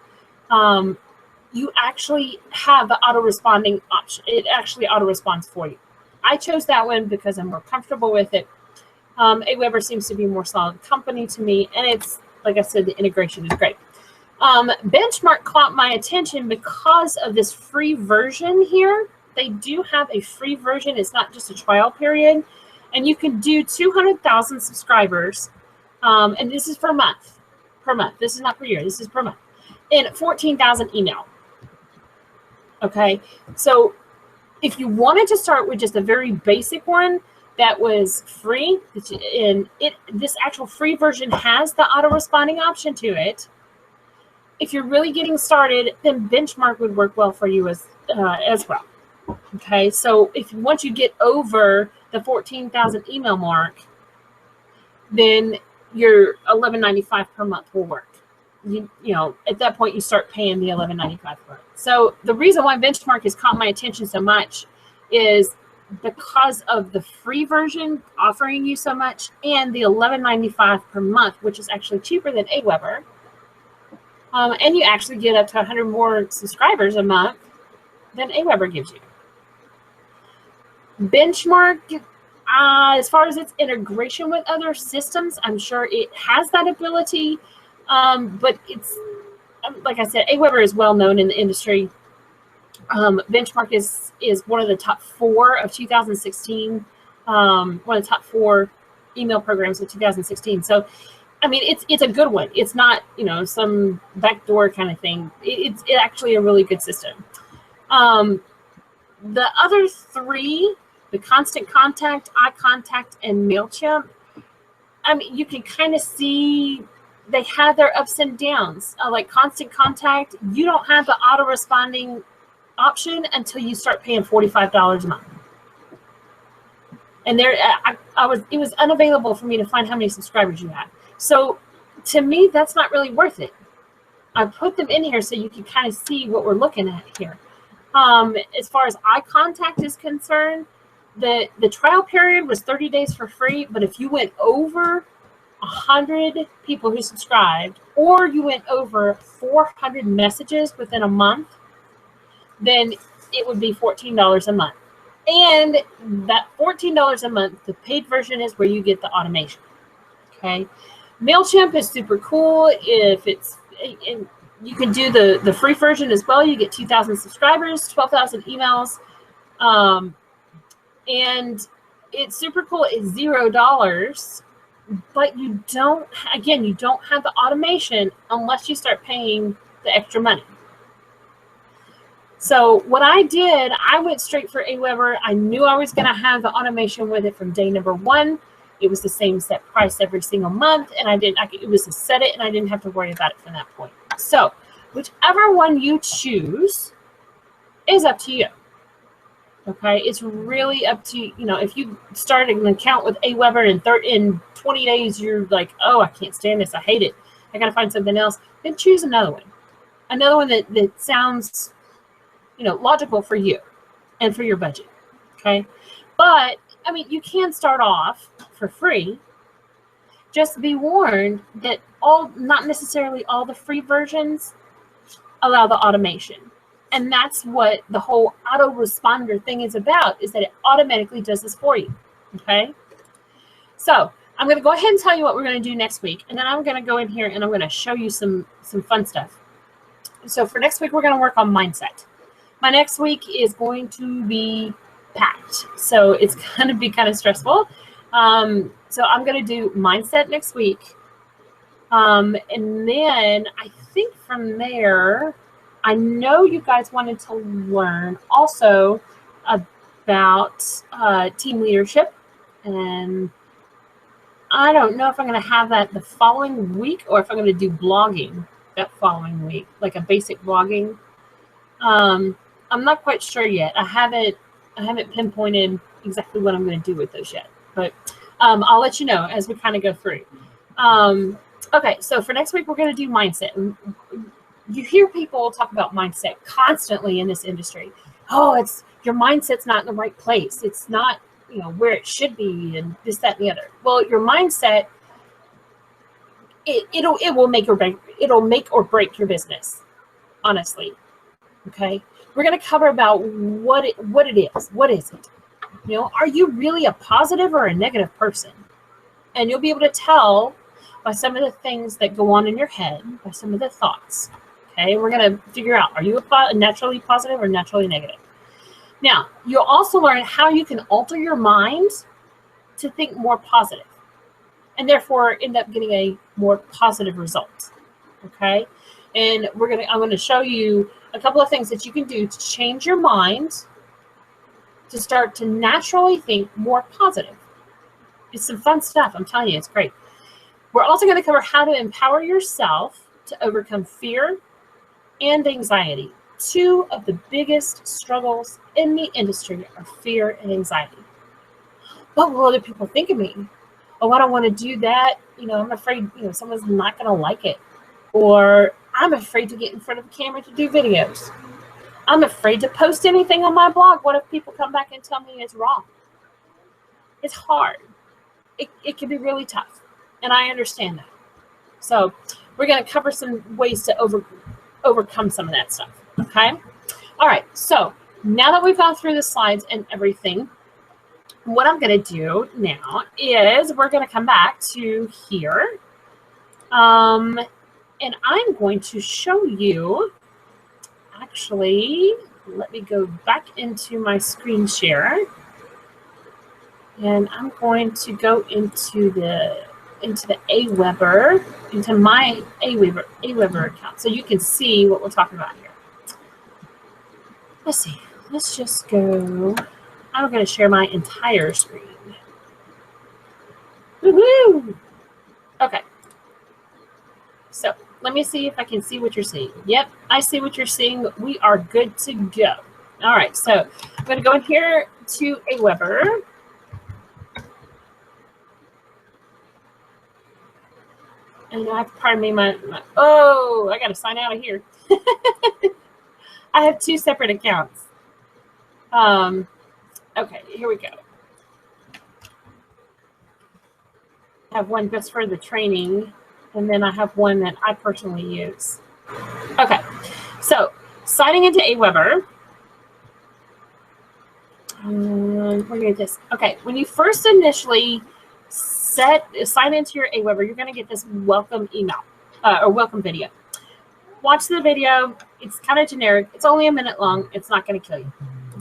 you actually have the auto-responding option. It actually auto-responds for you. I chose that one because I'm more comfortable with it. Aweber seems to be a more solid company to me, and it's, like I said, the integration is great. Benchmark caught my attention because of this free version here. They do have a free version. It's not just a trial period, and you can do 200,000 subscribers, and this is per month. Per month. This is not per year. This is per month. And 14,000 email. Okay, so if you wanted to start with just a very basic one that was free, and this actual free version has the auto-responding option to it. If you're really getting started, then Benchmark would work well for you as well. Okay, so once you get over the 14,000 email mark, then your $11.95 per month will work. You know, at that point, you start paying the $11.95 per month. So the reason why Benchmark has caught my attention so much is because of the free version offering you so much and the $11.95 per month, which is actually cheaper than Aweber. And you actually get up to 100 more subscribers a month than Aweber gives you. Benchmark, as far as its integration with other systems, I'm sure it has that ability. But it's, like I said, Aweber is well known in the industry. Benchmark is one of the top 4 of 2016, one of the top 4 email programs of 2016. So I mean, it's a good one. It's not, you know, some backdoor kind of thing. It's actually a really good system. The other three, the Constant Contact, Eye Contact, and MailChimp, I mean, you can kind of see they have their ups and downs. Like Constant Contact, you don't have the auto-responding option until you start paying $45 a month. And there, it was unavailable for me to find how many subscribers you had. So to me, that's not really worth it. I put them in here so you can kind of see what we're looking at here. As far as Eye Contact is concerned, the trial period was 30 days for free, but if you went over 100 people who subscribed, or you went over 400 messages within a month, then it would be $14 a month. And that $14 a month, the paid version, is where you get the automation. Okay. MailChimp is super cool. If it's, and you can do the free version as well. You get 2,000 subscribers, 12,000 emails. And it's super cool. It's $0, but you don't, again, you don't have the automation unless you start paying the extra money. So what I did, I went straight for Aweber. I knew I was going to have the automation with it from day number one. It was the same set price every single month, and it was to set it, and I didn't have to worry about it from that point. So whichever one you choose is up to you. Okay, it's really up to you. You know, if you start an account with Aweber and in 20 days you're like, oh, I can't stand this, I hate it, I got to find something else, then choose another one that sounds, you know, logical for you and for your budget. Okay, but I mean, you can start off for free. Just be warned that not necessarily all the free versions allow the automation. And that's what the whole autoresponder thing is about, is that it automatically does this for you. Okay. So I'm going to go ahead and tell you what we're going to do next week. And then I'm going to go in here and I'm going to show you some fun stuff. So for next week, we're going to work on mindset. My next week is going to be packed. So it's going to be kind of stressful. So I'm going to do mindset next week. And then I think from there, I know you guys wanted to learn also about team leadership. And I don't know if I'm going to have that the following week or if I'm going to do blogging that following week, like a basic blogging. I'm not quite sure yet. I haven't pinpointed exactly what I'm going to do with those yet, but I'll let you know as we kind of go through. Okay, so for next week, we're going to do mindset. You hear people talk about mindset constantly in this industry. Oh, your mindset's not in the right place. It's not, you know, where it should be, and this, that, and the other. Well, your mindset, it'll make or break your business, honestly. Okay, we're going to cover about what it is. What is it? You know, are you really a positive or a negative person? And you'll be able to tell by some of the things that go on in your head, by some of the thoughts. Okay, we're going to figure out, are you a naturally positive or naturally negative? Now, you'll also learn how you can alter your mind to think more positive, and therefore end up getting a more positive result. Okay, and I'm going to show you a couple of things that you can do to change your mind to start to naturally think more positive. It's some fun stuff. I'm telling you, it's great. We're also going to cover how to empower yourself to overcome fear and anxiety. Two of the biggest struggles in the industry are fear and anxiety. What will other people think of me? Oh, I don't want to do that. You know, I'm afraid, you know, someone's not going to like it. Or I'm afraid to get in front of the camera to do videos. I'm afraid to post anything on my blog. What if people come back and tell me it's wrong? It's hard. It can be really tough. And I understand that. So we're going to cover some ways to overcome some of that stuff. Okay. All right. So now that we've gone through the slides and everything, what I'm going to do now is we're going to come back to here. And I'm going to show you, actually, let me go back into my screen share. And I'm going to go into the into the Aweber, into my Aweber account, so you can see what we're talking about here. Let's see. Let's just go. I'm going to share my entire screen. Woohoo! Okay. So let me see if I can see what you're seeing. Yep, I see what you're seeing. We are good to go. All right, so I'm going to go in here to Aweber. And pardon me, oh, I got to sign out of here. I have two separate accounts. Okay, here we go. I have one just for the training, and then I have one that I personally use. Okay, so signing into Aweber. We're going to just, okay, when you first initially sign into your Aweber, you're going to get this welcome email or welcome video. Watch the video. It's kind of generic. It's only a minute long. It's not going to kill you.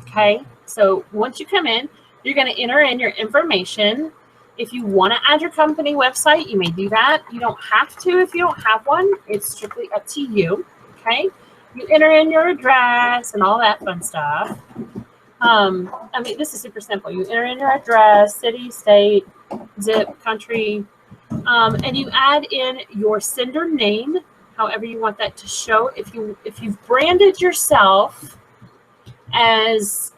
Okay, so once you come in, you're going to enter in your information. If you want to add your company website, you may do that. You don't have to if you don't have one. It's strictly up to you. Okay, you enter in your address and all that fun stuff. I mean, this is super simple. You enter in your address, city, state, zip, country, and you add in your sender name, however you want that to show. If you've branded yourself as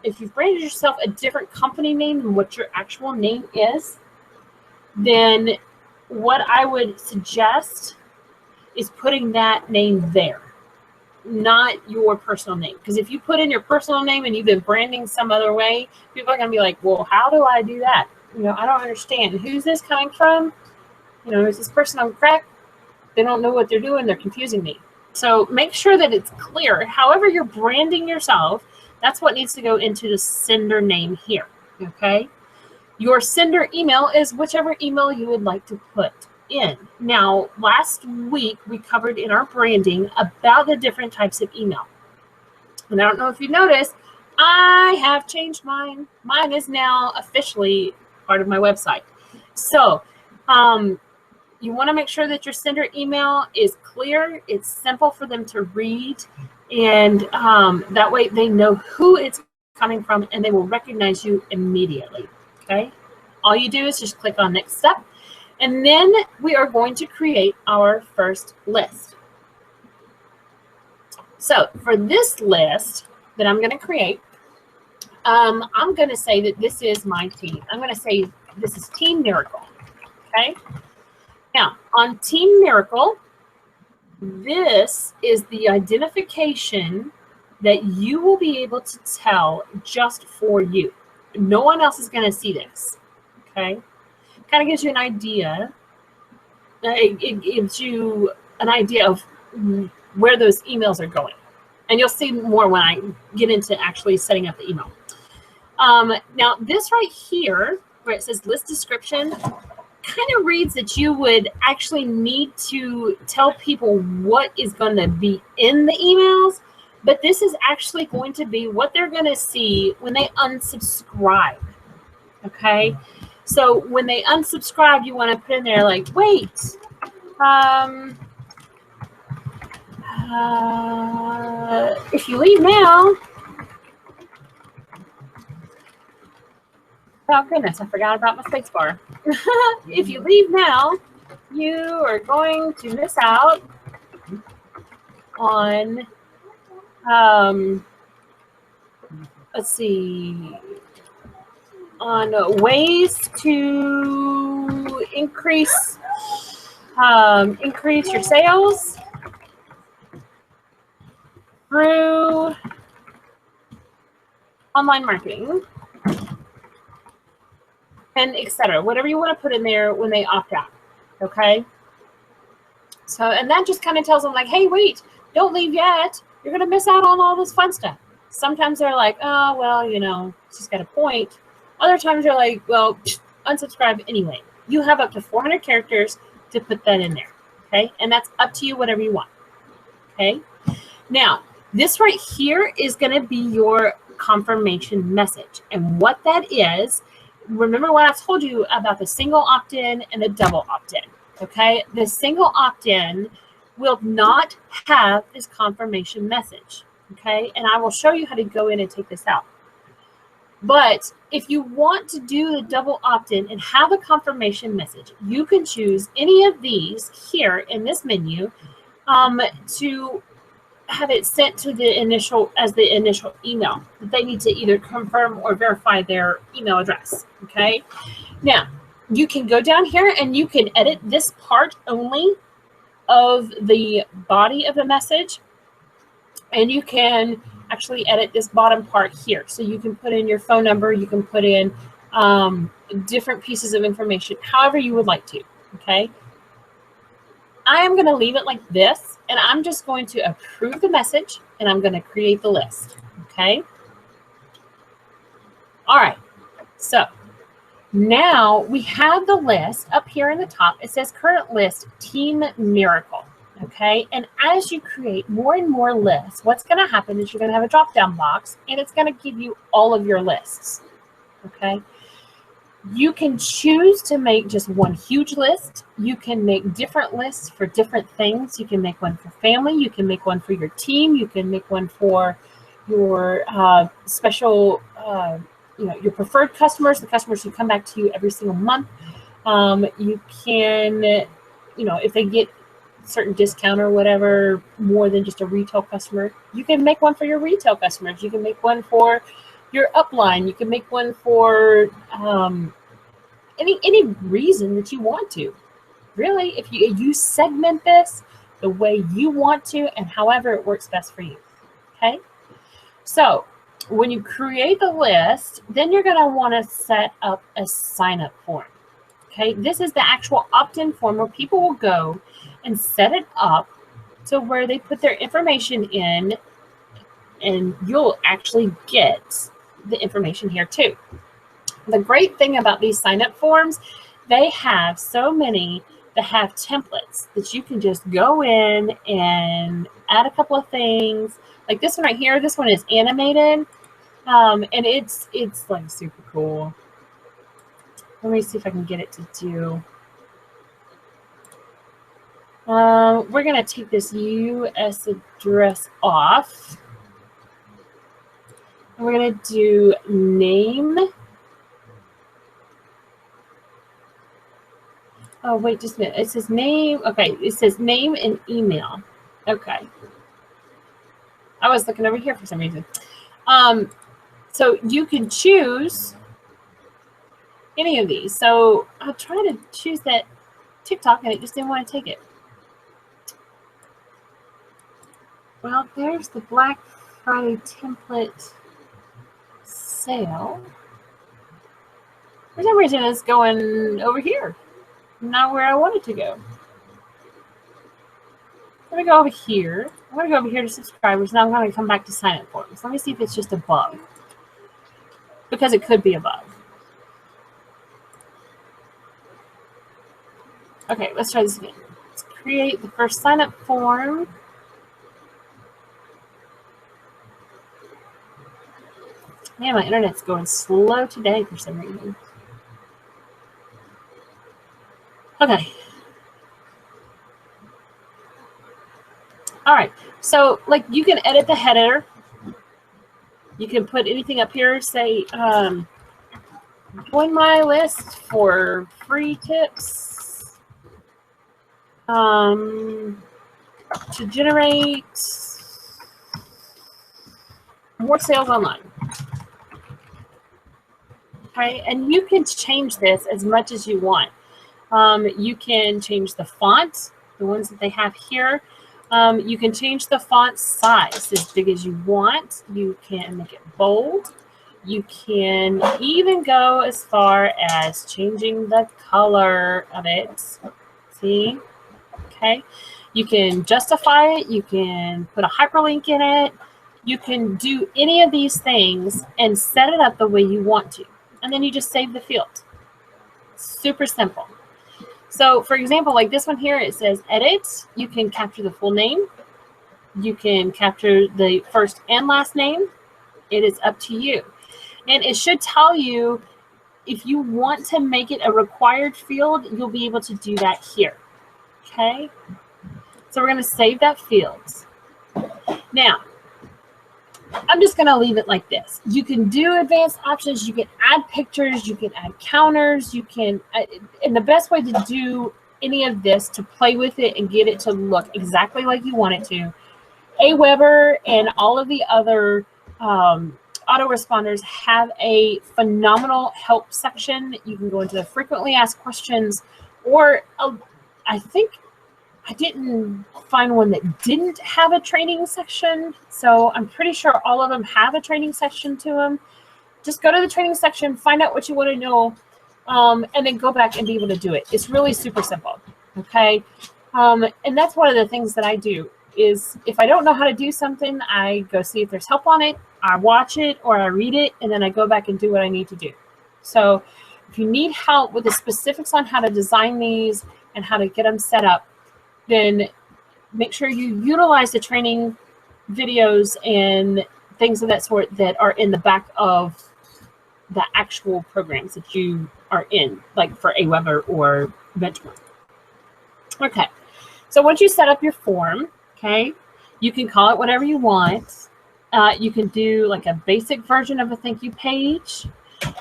if you've branded yourself a different company name than what your actual name is, then what I would suggest is putting that name there, not your personal name. Because if you put in your personal name and you've been branding some other way, people are going to be like, well, how do I do that? You know, I don't understand. Who's this coming from? You know, is this person on crack? They don't know what they're doing. They're confusing me. So make sure that it's clear. However you're branding yourself, that's what needs to go into the sender name here, okay? Your sender email is whichever email you would like to put in. Now, last week we covered in our branding about the different types of email. And I don't know if you noticed, I have changed mine. Mine is now officially part of my website. So, you want to make sure that your sender email is clear, it's simple for them to read, and that way they know who it's coming from and they will recognize you immediately, okay? All you do is just click on next step, and then we are going to create our first list. So for this list that I'm going to create, I'm going to say that this is my team. I'm going to say this is Team Miracle, okay? Now, on Team Miracle, this is the identification that you will be able to tell just for you. No one else is going to see this, okay? Kind of gives you an idea. It gives you an idea of where those emails are going. And you'll see more when I get into actually setting up the email. Now, this right here, where it says list description, kind of reads that you would actually need to tell people what is going to be in the emails, but this is actually going to be what they're going to see when they unsubscribe, okay? So when they unsubscribe, you want to put in there like, wait, if you leave now, oh goodness, I forgot about my space bar. If you leave now, you are going to miss out on, let's see, on ways to increase your sales through online marketing, and etc. Whatever you want to put in there when they opt out, okay? So, and that just kind of tells them like, hey, wait, don't leave yet. You're going to miss out on all this fun stuff. Sometimes they're like, oh, well, you know, she's got a point. Other times they're like, well, unsubscribe anyway. You have up to 400 characters to put that in there, okay? And that's up to you, whatever you want, okay? Now, this right here is going to be your confirmation message. And what that is remember what I told you about the single opt-in and the double opt-in, okay? The single opt-in will not have this confirmation message, okay? And I will show you how to go in and take this out. But if you want to do the double opt-in and have a confirmation message, you can choose any of these here in this menu to have it sent to the initial email that they need to either confirm or verify their email address. Okay. Now you can go down here and you can edit this part only of the body of the message, and you can actually edit this bottom part here. So you can put in your phone number, you can put in different pieces of information, however you would like to. Okay. I am going to leave it like this, and I'm just going to approve the message, and I'm going to create the list. Okay. All right. So now we have the list up here in the top. It says current list Team Miracle. Okay. And as you create more and more lists, what's going to happen is you're going to have a drop-down box, and it's going to give you all of your lists. Okay. You can choose to make just one huge list. You can make different lists for different things. You can make one for family. You can make one for your team. You can make one for your special, your preferred customers, the customers who come back to you every single month. You can, if they get certain discount or whatever, more than just a retail customer, you can make one for your retail customers. You can make one for your upline. You can make one for any reason that you want to. Really, if you segment this the way you want to and however it works best for you. Okay. So when you create the list, then you're going to want to set up a sign-up form. Okay. This is the actual opt-in form where people will go and set it up to where they put their information in, and you'll actually get the information here too. The great thing about these sign-up forms, they have so many that have templates that you can just go in and add a couple of things. Like this one right here, this one is animated, and it's like super cool. Let me see if I can get it to do. We're going to take this US address off. We're going to do name. Oh, wait just a minute. It says name. Okay, it says name and email. Okay. I was looking over here for some reason. So you can choose any of these. So I'll try to choose that TikTok, and it just didn't want to take it. Well, there's the Black Friday template sale. For some reason, it's going over here. Not where I want it to go. Let me go over here. I'm going to go over here to subscribers. Now I'm going to come back to sign up forms. Let me see if it's just a bug. Because it could be a bug. Okay, let's try this again. Let's create the first sign up form. Man, my internet's going slow today for some reason. Okay. All right. So, like, you can edit the header. You can put anything up here. Say, join my list for free tips to generate more sales online. Okay, and you can change this as much as you want. You can change the font, the ones that they have here. You can change the font size as big as you want. You can make it bold. You can even go as far as changing the color of it. See? Okay. You can justify it. You can put a hyperlink in it. You can do any of these things and set it up the way you want to. And then you just save the field. Super simple. So, for example, like this one here, it says edit. You can capture the full name. You can capture the first and last name. It is up to you. And it should tell you if you want to make it a required field, you'll be able to do that here. Okay, so we're going to save that field. Now, I'm just going to leave it like this. You can do advanced options. You can add pictures. You can add counters. You can, and the best way to do any of this, to play with it and get it to look exactly like you want it to, Aweber and all of the other autoresponders have a phenomenal help section. You can go into the frequently asked questions, or I think I didn't find one that didn't have a training section. So I'm pretty sure all of them have a training section to them. Just go to the training section, find out what you want to know, and then go back and be able to do it. It's really super simple. Okay. And that's one of the things that I do is if I don't know how to do something, I go see if there's help on it, I watch it, or I read it, and then I go back and do what I need to do. So if you need help with the specifics on how to design these and how to get them set up, then make sure you utilize the training videos and things of that sort that are in the back of the actual programs that you are in, like for Aweber or Benchmark. Okay, so once you set up your form, okay, you can call it whatever you want. You can do like a basic version of a thank you page.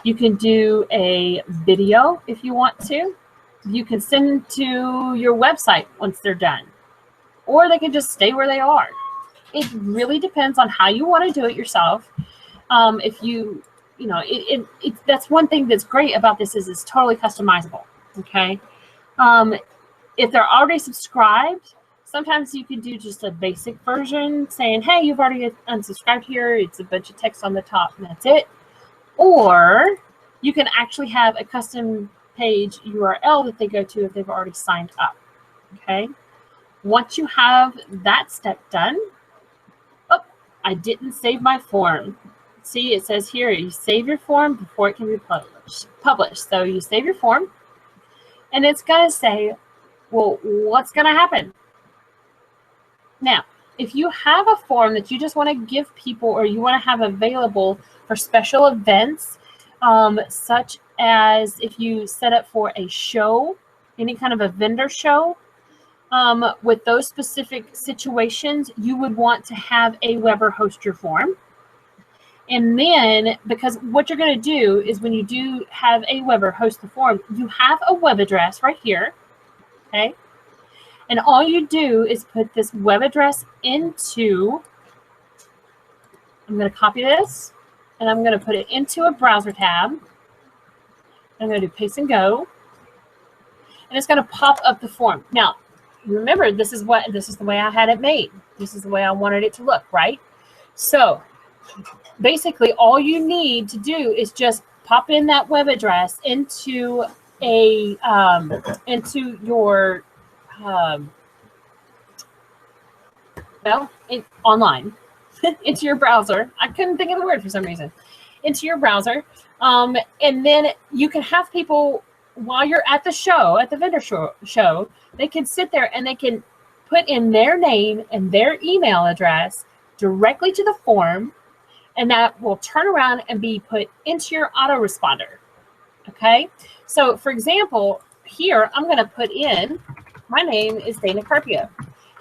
You can do a video if you want to. You can send to your website once they're done, or they can just stay where they are. It really depends on how you want to do it yourself. If you know, that's one thing that's great about this is it's totally customizable. Okay. If they're already subscribed, sometimes you can do just a basic version saying, hey, you've already unsubscribed here. It's a bunch of text on the top and that's it. Or you can actually have a custom page URL that they go to if they've already signed up. Okay. Once you have that step done, oh, I didn't save my form. See, it says here, you save your form before it can be published. So you save your form, and it's going to say, well, what's going to happen? Now, if you have a form that you just want to give people or you want to have available for special events, such as if you set up for a show, any kind of a vendor show, with those specific situations, you would want to have Aweber host your form. And then, because what you're going to do is when you do have Aweber host the form, you have a web address right here, okay? And all you do is put this web address into, I'm going to copy this, and I'm going to put it into a browser tab. I'm going to do paste and go, and it's going to pop up the form. Now, remember, this is the way I had it made. This is the way I wanted it to look, right? So basically, all you need to do is just pop in that web address into a into your online into your browser. I couldn't think of the word for some reason. Into your browser, and then you can have people while you're at the show, at the vendor show, they can sit there and they can put in their name and their email address directly to the form, and that will turn around and be put into your autoresponder. Okay, so for example, here I'm going to put in, my name is Dana Carpio,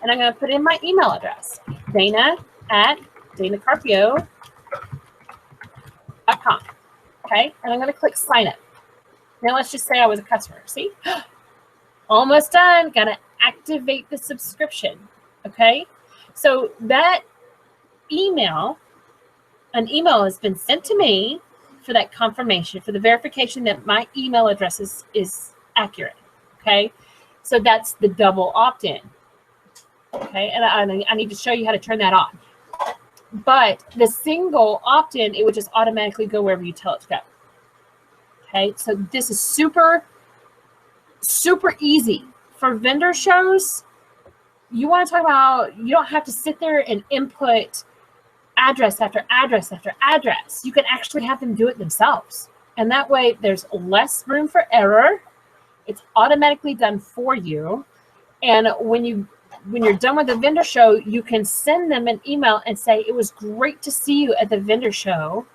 and I'm going to put in my email address, dana@danacarpio.com. Okay, and I'm going to click sign up. Now let's just say I was a customer. See, almost done. Got to activate the subscription. Okay, so that email, an email has been sent to me for that confirmation, for the verification that my email address is accurate. Okay, so that's the double opt-in. Okay, and I need to show you how to turn that on. But the single opt-in, it would just automatically go wherever you tell it to go. Okay, so this is super, super easy. For vendor shows, you want to talk about, you don't have to sit there and input address after address after address. You can actually have them do it themselves. And that way there's less room for error. It's automatically done for you. And when you're done with the vendor show, you can send them an email and say, it was great to see you at the vendor show.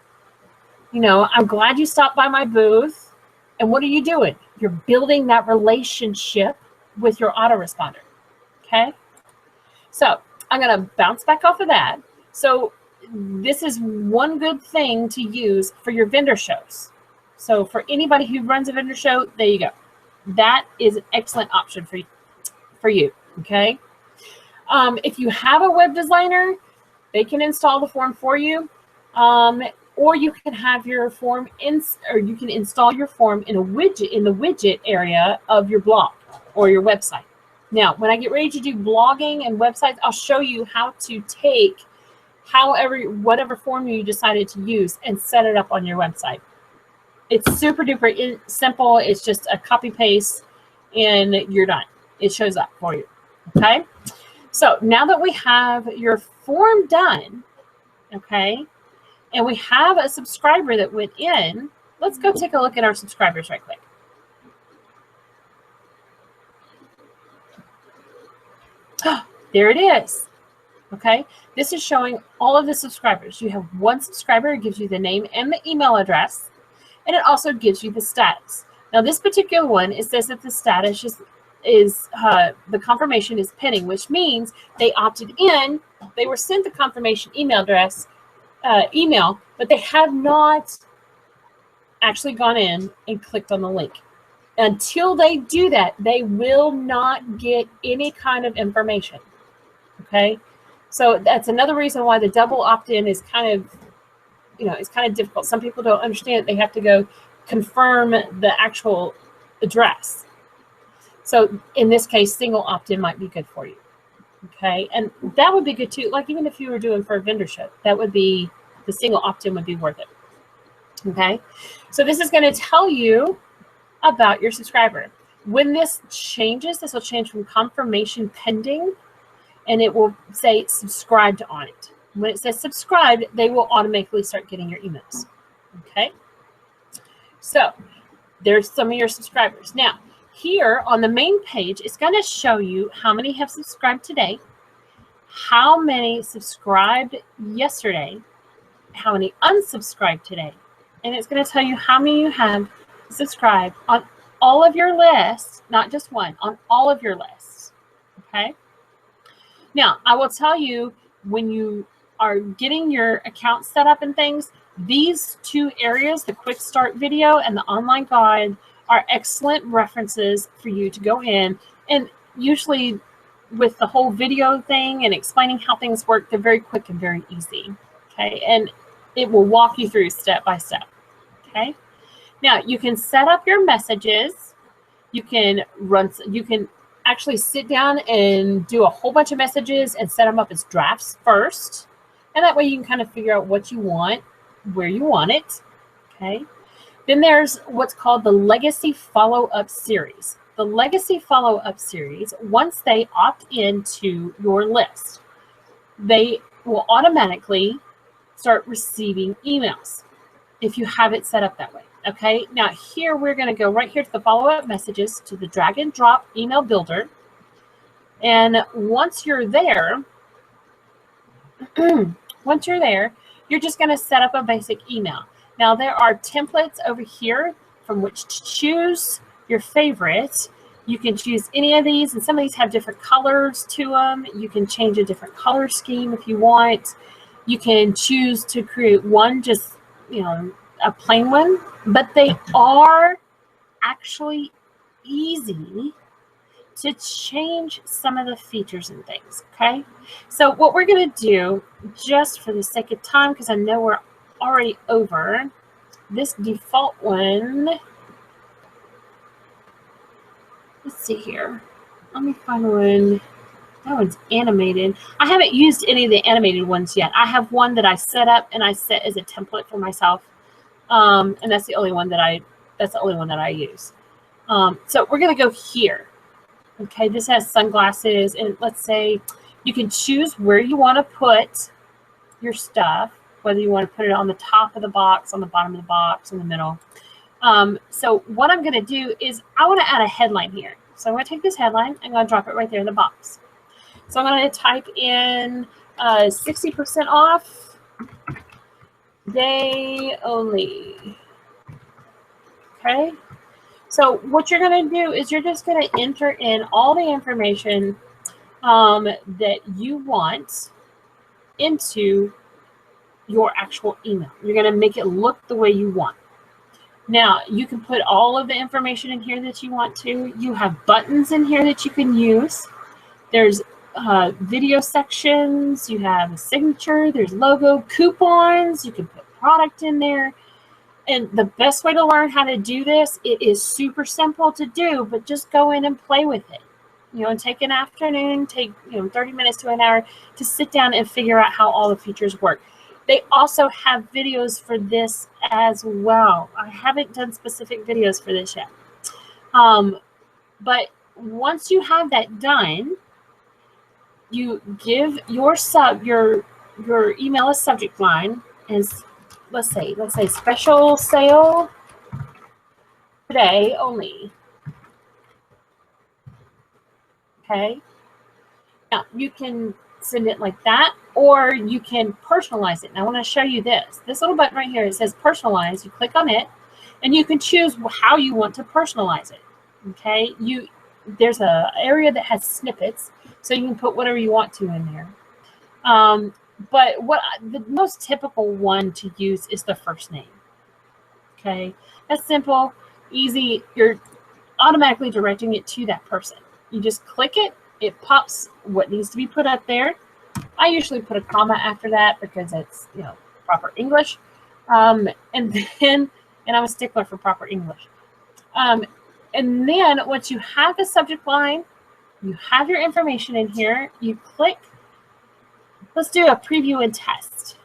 You know, I'm glad you stopped by my booth. And what are you doing? You're building that relationship with your autoresponder. Okay? So I'm going to bounce back off of that. So this is one good thing to use for your vendor shows. So for anybody who runs a vendor show, there you go. That is an excellent option for you. Okay? If you have a web designer, they can install the form for you. Or you can have your form you can install your form in a widget in the widget area of your blog or your website. Now, when I get ready to do blogging and websites, I'll show you how to take whatever form you decided to use and set it up on your website. It's super duper simple. It's just a copy paste and you're done. It shows up for you. Okay. So now that we have your form done, okay, and we have a subscriber that went in, let's go take a look at our subscribers right quick. There it is. Okay, this is showing all of the subscribers. You have one subscriber. It gives you the name and the email address, and it also gives you the status. Now, this particular one, it says that the status is the confirmation is pending, which means they opted in. They were sent the confirmation email address, but they have not actually gone in and clicked on the link. Until they do that, they will not get any kind of information. Okay, so that's another reason why the double opt-in is kind of, it's kind of difficult. Some people don't understand that they have to go confirm the actual address. So in this case, single opt-in might be good for you. Okay, and that would be good too. Like even if you were doing for a vendor show, that would be, the single opt-in would be worth it. Okay, so this is going to tell you about your subscriber. When this changes, this will change from confirmation pending, and it will say subscribed on it. When it says subscribed, they will automatically start getting your emails. Okay, so there's some of your subscribers. Now, here on the main page, it's going to show you how many have subscribed today, how many subscribed yesterday, how many unsubscribed today, and it's going to tell you how many you have subscribed on all of your lists, not just one, on all of your lists. Okay. Now, I will tell you, when you are getting your account set up and things, these two areas, the quick start video and the online guide, are excellent references for you to go in. And usually with the whole video thing and explaining how things work, they're very quick and very easy. Okay. And it will walk you through step by step. Okay. Now you can set up your messages. You can actually sit down and do a whole bunch of messages and set them up as drafts first. And that way you can kind of figure out what you want, where you want it. Okay. Then there's what's called the Legacy Follow-Up Series. The Legacy Follow-Up Series, once they opt into your list, they will automatically start receiving emails if you have it set up that way. Okay, now here we're going to go right here to the follow-up messages, to the drag and drop email builder. And once you're there, you're just going to set up a basic email. Now there are templates over here from which to choose your favorite. You can choose any of these, and some of these have different colors to them. You can change a different color scheme if you want. You can choose to create one, just, a plain one, but they are actually easy to change some of the features and things. Okay, so what we're going to do, just for the sake of time, because I know we're already over this default one. Let's see here. Let me find one. That one's animated. I haven't used any of the animated ones yet. I have one that I set up and I set as a template for myself, and that's the only one that I use. So we're gonna go here. Okay, this has sunglasses, and let's say you can choose where you want to put your stuff, whether you want to put it on the top of the box, on the bottom of the box, in the middle. So what I'm going to do is I want to add a headline here. So I'm going to take this headline, I'm going to drop it right there in the box. So I'm going to type in 60% off, day only. Okay. So what you're going to do is you're just going to enter in all the information that you want into your actual email. You're going to make it look the way you want. Now, you can put all of the information in here that you want to. You have buttons in here that you can use. There's video sections. You have a signature. There's logo, coupons. You can put product in there. And the best way to learn how to do this, it is super simple to do, but just go in and play with it. You know, and take an afternoon, take 30 minutes to an hour to sit down and figure out how all the features work. They also have videos for this as well. I haven't done specific videos for this yet. But once you have that done, you give your email a subject line as let's say special sale today only. Okay. Now you can send it like that, or you can personalize it. And I want to show you this. This little button right here, it says personalize. You click on it, and you can choose how you want to personalize it. Okay. There's a area that has snippets, so you can put whatever you want to in there. But the most typical one to use is the first name. Okay, that's simple, easy. You're automatically directing it to that person. You just click it, it pops what needs to be put up there. I usually put a comma after that because it's proper English. And I'm a stickler for proper English. And then once you have the subject line, you have your information in here, you click. Let's do a preview and test.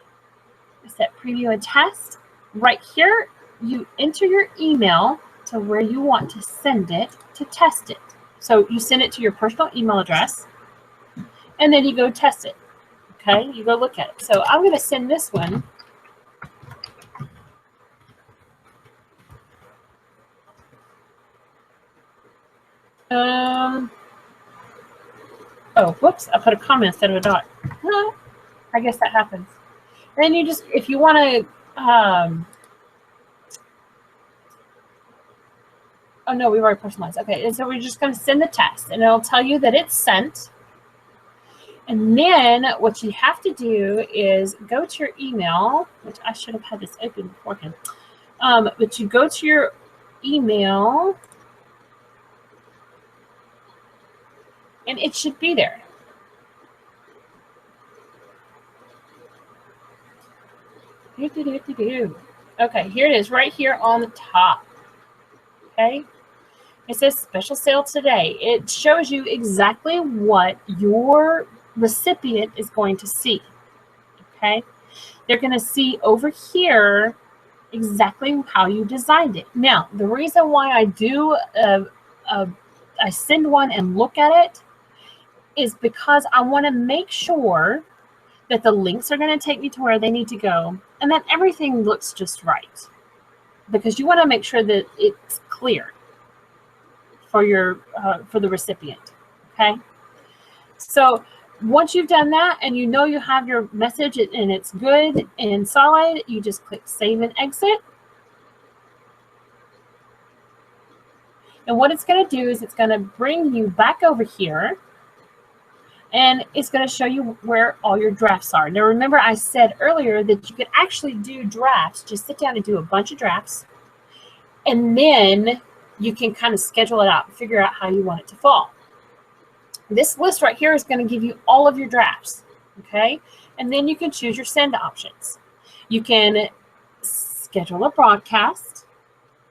Set preview and test. Right here, you enter your email to where you want to send it to test it. So you send it to your personal email address, and then you go test it. Okay, you go look at it. So I'm going to send this one. Oh, whoops, I put a comma instead of a dot. I guess that happens. And then you just, if you want to, oh no, we've already personalized. Okay, and so we're just going to send the test, and it'll tell you that it's sent. And then what you have to do is go to your email, which I should have had this open beforehand. But you go to your email, and it should be there. Okay, here it is right here on the top. Okay, it says special sale today. It shows you exactly what your recipient is going to see. Okay, they're going to see over here exactly how you designed it. Now, the reason why I do I send one and look at it is because I want to make sure that the links are going to take me to where they need to go, and that everything looks just right. Because you want to make sure that it's clear for your for the recipient. Okay. So once you've done that and you know you have your message and it's good and solid, you just click save and exit. And what it's going to do is it's going to bring you back over here, and it's going to show you where all your drafts are. Now, remember I said earlier that you could actually do drafts. Just sit down and do a bunch of drafts, and then you can kind of schedule it out and figure out how you want it to fall. This list right here is going to give you all of your drafts, okay? And then you can choose your send options. You can schedule a broadcast,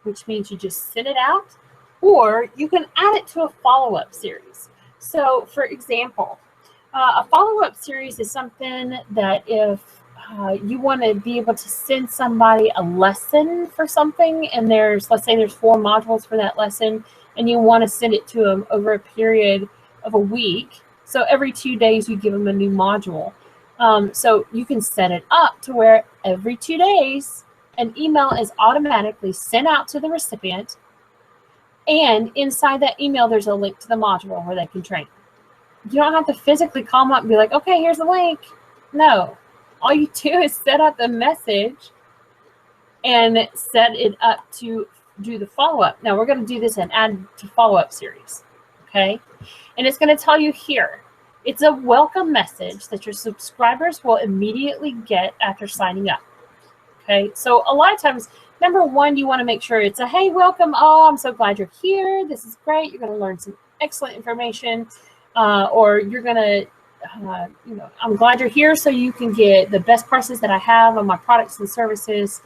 which means you just send it out, or you can add it to a follow-up series. So, for example, a follow-up series is something that if you want to be able to send somebody a lesson for something, and let's say there's 4 modules for that lesson, and you want to send it to them over a period of a week. So every 2 days you give them a new module. So you can set it up to where every 2 days an email is automatically sent out to the recipient, and inside that email there's a link to the module where they can train. You don't have to physically call them up and be like, okay, here's the link. No. All you do is set up the message and set it up to do the follow-up. Now we're going to do this in add to follow-up series, okay? And it's going to tell you here, it's a welcome message that your subscribers will immediately get after signing up, okay? So a lot of times, number one, you want to make sure it's a, hey, welcome. Oh, I'm so glad you're here. This is great. You're going to learn some excellent information, or you're going to, I'm glad you're here so you can get the best prices that I have on my products and services,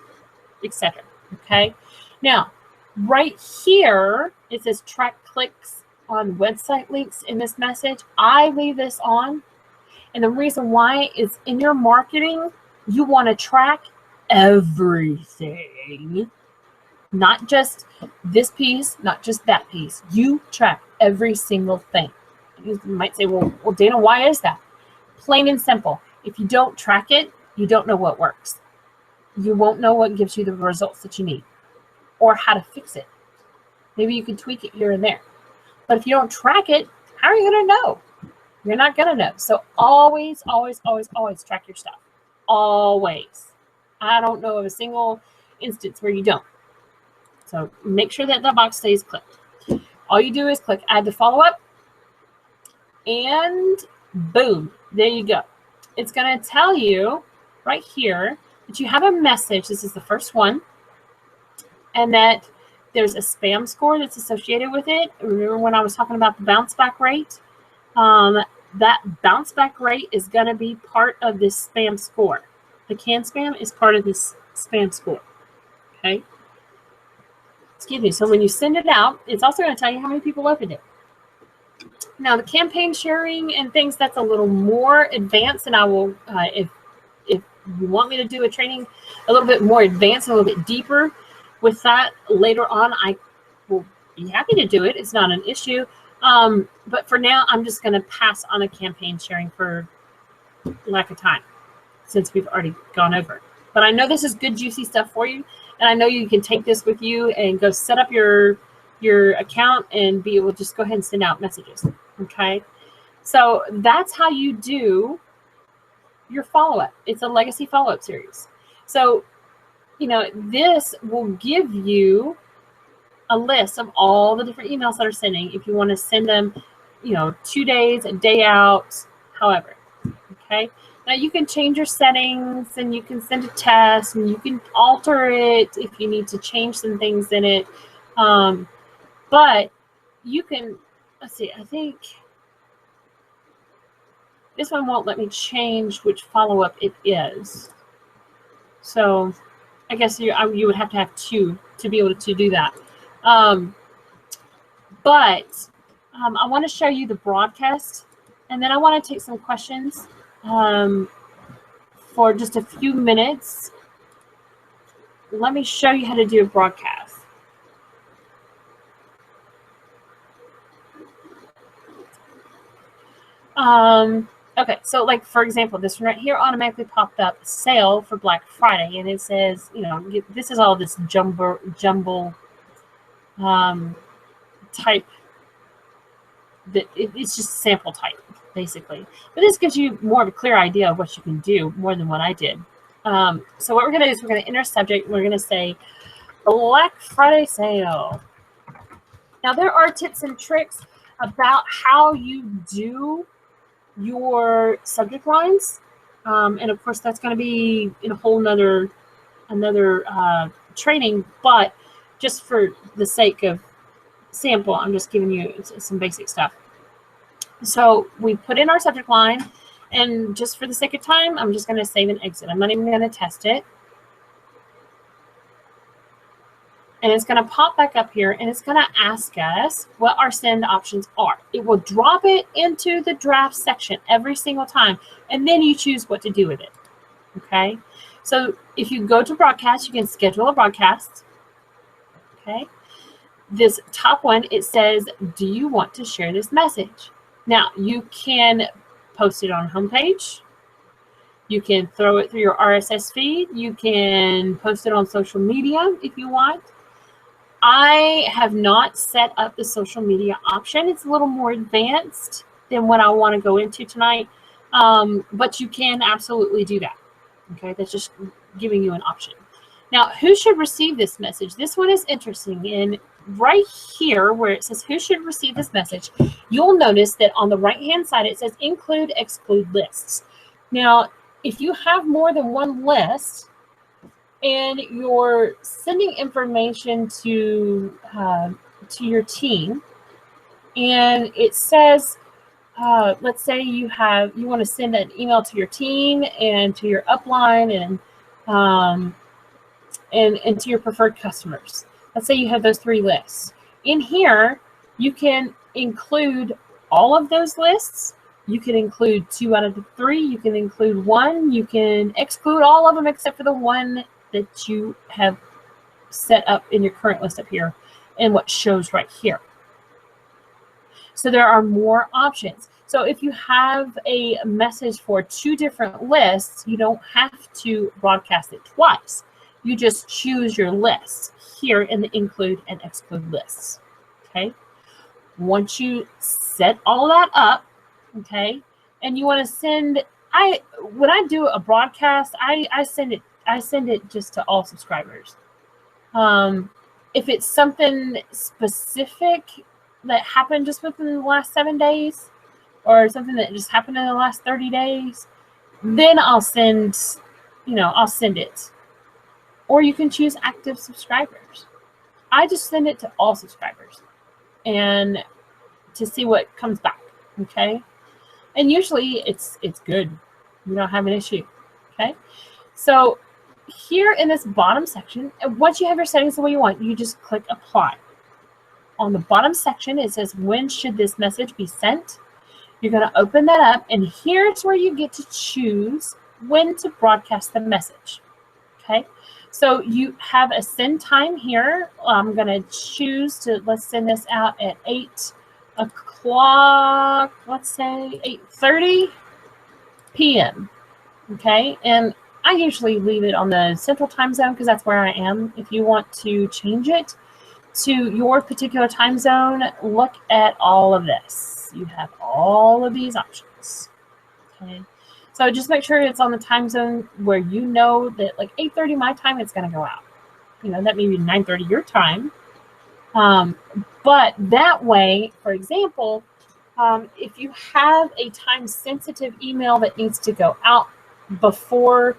etc. Okay. Now, right here, it says track clicks on website links in this message. I leave this on. And the reason why is in your marketing, you want to track everything, not just this piece, not just that piece. You track every single thing. You might say, well, Dana, why is that? Plain and simple. If you don't track it, you don't know what works. You won't know what gives you the results that you need or how to fix it. Maybe you can tweak it here and there. But if you don't track it, how are you going to know? You're not going to know. So always, always, always, always track your stuff. Always. I don't know of a single instance where you don't. So make sure that the box stays clicked. All you do is click add to follow-up, and boom, there you go. It's going to tell you right here that you have a message. This is the first one, and that there's a spam score that's associated with it. Remember when I was talking about the bounce back rate? That bounce back rate is going to be part of this spam score. The can spam is part of this spam score. Okay. Excuse me. So when you send it out, it's also going to tell you how many people opened it. Now the campaign sharing and things, that's a little more advanced, and I will, if you want me to do a training a little bit more advanced, a little bit deeper with that later on, I will be happy to do it. It's not an issue. But for now, I'm just going to pass on a campaign sharing for lack of time, since we've already gone over it. But I know this is good, juicy stuff for you, and I know you can take this with you and go set up your account and be able to just go ahead and send out messages. Okay, so that's how you do your follow-up. It's a legacy follow-up series. So, this will give you a list of all the different emails that are sending. If you want to send them, 2 days, a day out, however. Okay. Now you can change your settings, and you can send a test, and you can alter it if you need to change some things in it. But you can, let's see, I think this one won't let me change which follow-up it is. So I guess you would have to have two to be able to do that. But I want to show you the broadcast, and then I want to take some questions for just a few minutes. Let me show you how to do a broadcast. Okay, so like for example, this one right here automatically popped up sale for Black Friday, and it says, this is all this jumble type. It's just sample type, basically. But this gives you more of a clear idea of what you can do, more than what I did. So what we're going to do is we're going to enter a subject, and we're going to say Black Friday sale. Now there are tips and tricks about how you do your subject lines, and of course that's going to be in a whole another training, but just for the sake of sample, I'm just giving you some basic stuff. So we put in our subject line, and just for the sake of time, I'm just going to save and exit. I'm not even going to test it. And it's going to pop back up here, and it's going to ask us what our send options are. It will drop it into the draft section every single time, and then you choose what to do with it. Okay? So if you go to broadcast, you can schedule a broadcast. Okay? This top one, it says, do you want to share this message? Now, you can post it on homepage. You can throw it through your RSS feed. You can post it on social media if you want. I have not set up the social media option. It's a little more advanced than what I want to go into tonight, but you can absolutely do that. Okay, that's just giving you an option. Now, who should receive this message? This one is interesting. And right here where it says who should receive this message, you'll notice that on the right-hand side it says include, exclude lists. Now, if you have more than one list and you're sending information to your team, and it says, let's say you want to send an email to your team and to your upline and to your preferred customers. Let's say you have those 3 lists. In here, you can include all of those lists. You can include 2 out of the 3. You can include 1. You can exclude all of them except for the one that you have set up in your current list up here and what shows right here. So there are more options. So if you have a message for 2 different lists, you don't have to broadcast it twice. You just choose your list here in the include and exclude lists. Okay. Once you set all that up, okay, and you want to send, when I do a broadcast, I send it just to all subscribers. If it's something specific that happened just within the last 7 days, or something that just happened in the last 30 days, then I'll send it. Or you can choose active subscribers. I just send it to all subscribers and to see what comes back, okay? And usually it's good. You don't have an issue, okay? So here in this bottom section, once you have your settings the way you want, you just click apply. On the bottom section, it says, when should this message be sent? You're going to open that up, and here's where you get to choose when to broadcast the message, okay? So you have a send time here. I'm going to choose to, let's send this out at 8 o'clock, let's say 8:30 p.m., okay? And I usually leave it on the central time zone because that's where I am. If you want to change it to your particular time zone, look at all of this. You have all of these options, okay? So just make sure it's on the time zone where you know that like 8:30 my time, it's going to go out. You know, that may be 9:30 your time. But that way, for example, if you have a time-sensitive email that needs to go out before,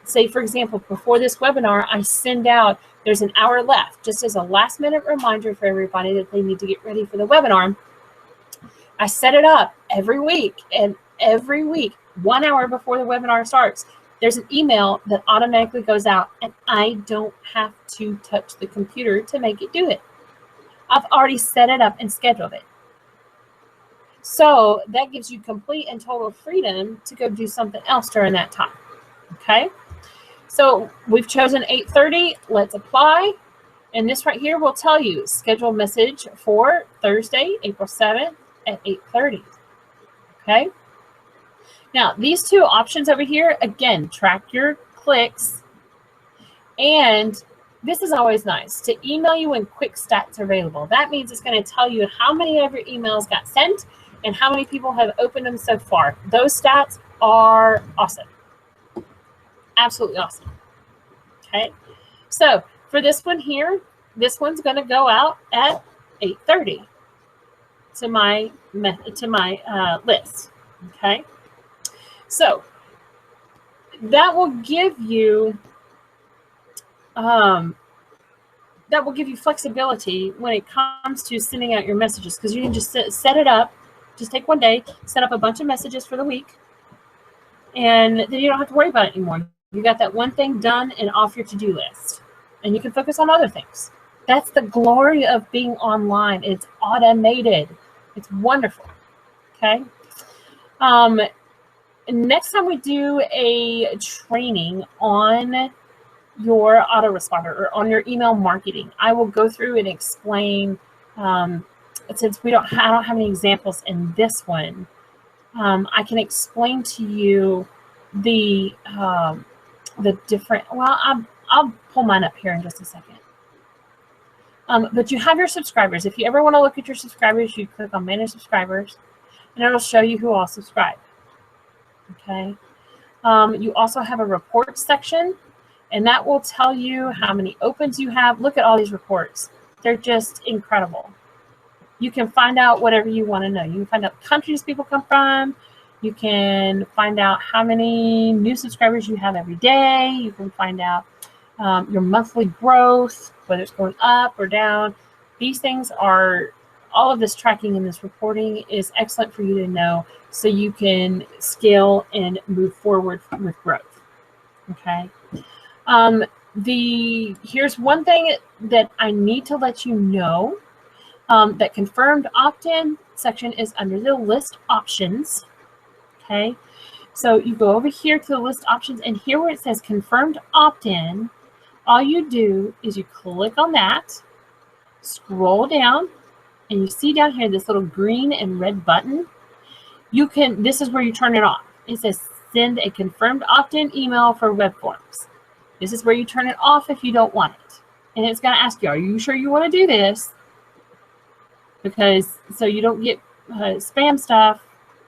say, for example, before this webinar, I send out, there's an hour left, just as a last-minute reminder for everybody that they need to get ready for the webinar. I set it up every week, and every week, 1 hour before the webinar starts, there's an email that automatically goes out, and I don't have to touch the computer to make it do it. I've already set it up and scheduled it. So that gives you complete and total freedom to go do something else during that time, okay? So we've chosen 8:30, let's apply. And this right here will tell you, schedule message for Thursday, April 7th at 8:30, okay? Now, these 2 options over here, again, track your clicks. And this is always nice, to email you when quick stats are available. That means it's going to tell you how many of your emails got sent and how many people have opened them so far. Those stats are awesome. Absolutely awesome. Okay. So for this one here, this one's going to go out at 8:30 to my list. Okay. So that will give you flexibility when it comes to sending out your messages, because you can just set it up. Just take one day, set up a bunch of messages for the week, and then you don't have to worry about it anymore. You got that one thing done and off your to-do list, and you can focus on other things. That's the glory of being online. It's automated. It's wonderful. Okay. Next time we do a training on your autoresponder or on your email marketing, I will go through and explain, since I don't have any examples in this one, I can explain to you the different, well, I'll pull mine up here in just a second. But you have your subscribers. If you ever want to look at your subscribers, you click on manage subscribers and it'll show you who all subscribe. Okay. You also have a report section. And that will tell you how many opens you have. Look at all these reports. They're just incredible. You can find out whatever you want to know. You can find out countries people come from. You can find out how many new subscribers you have every day. You can find out your monthly growth, whether it's going up or down. These things are, all of this tracking and this reporting is excellent for you to know so you can scale and move forward with growth. Okay. Here's one thing that I need to let you know. That confirmed opt-in section is under the list options. Okay, so you go over here to the list options, and here where it says confirmed opt-in, all you do is you click on that, scroll down, and you see down here this little green and red button. This is where you turn it off. It says send a confirmed opt-in email for web forms. This is where you turn it off if you don't want it. And it's going to ask you, are you sure you want to do this? Because so you don't get spam stuff,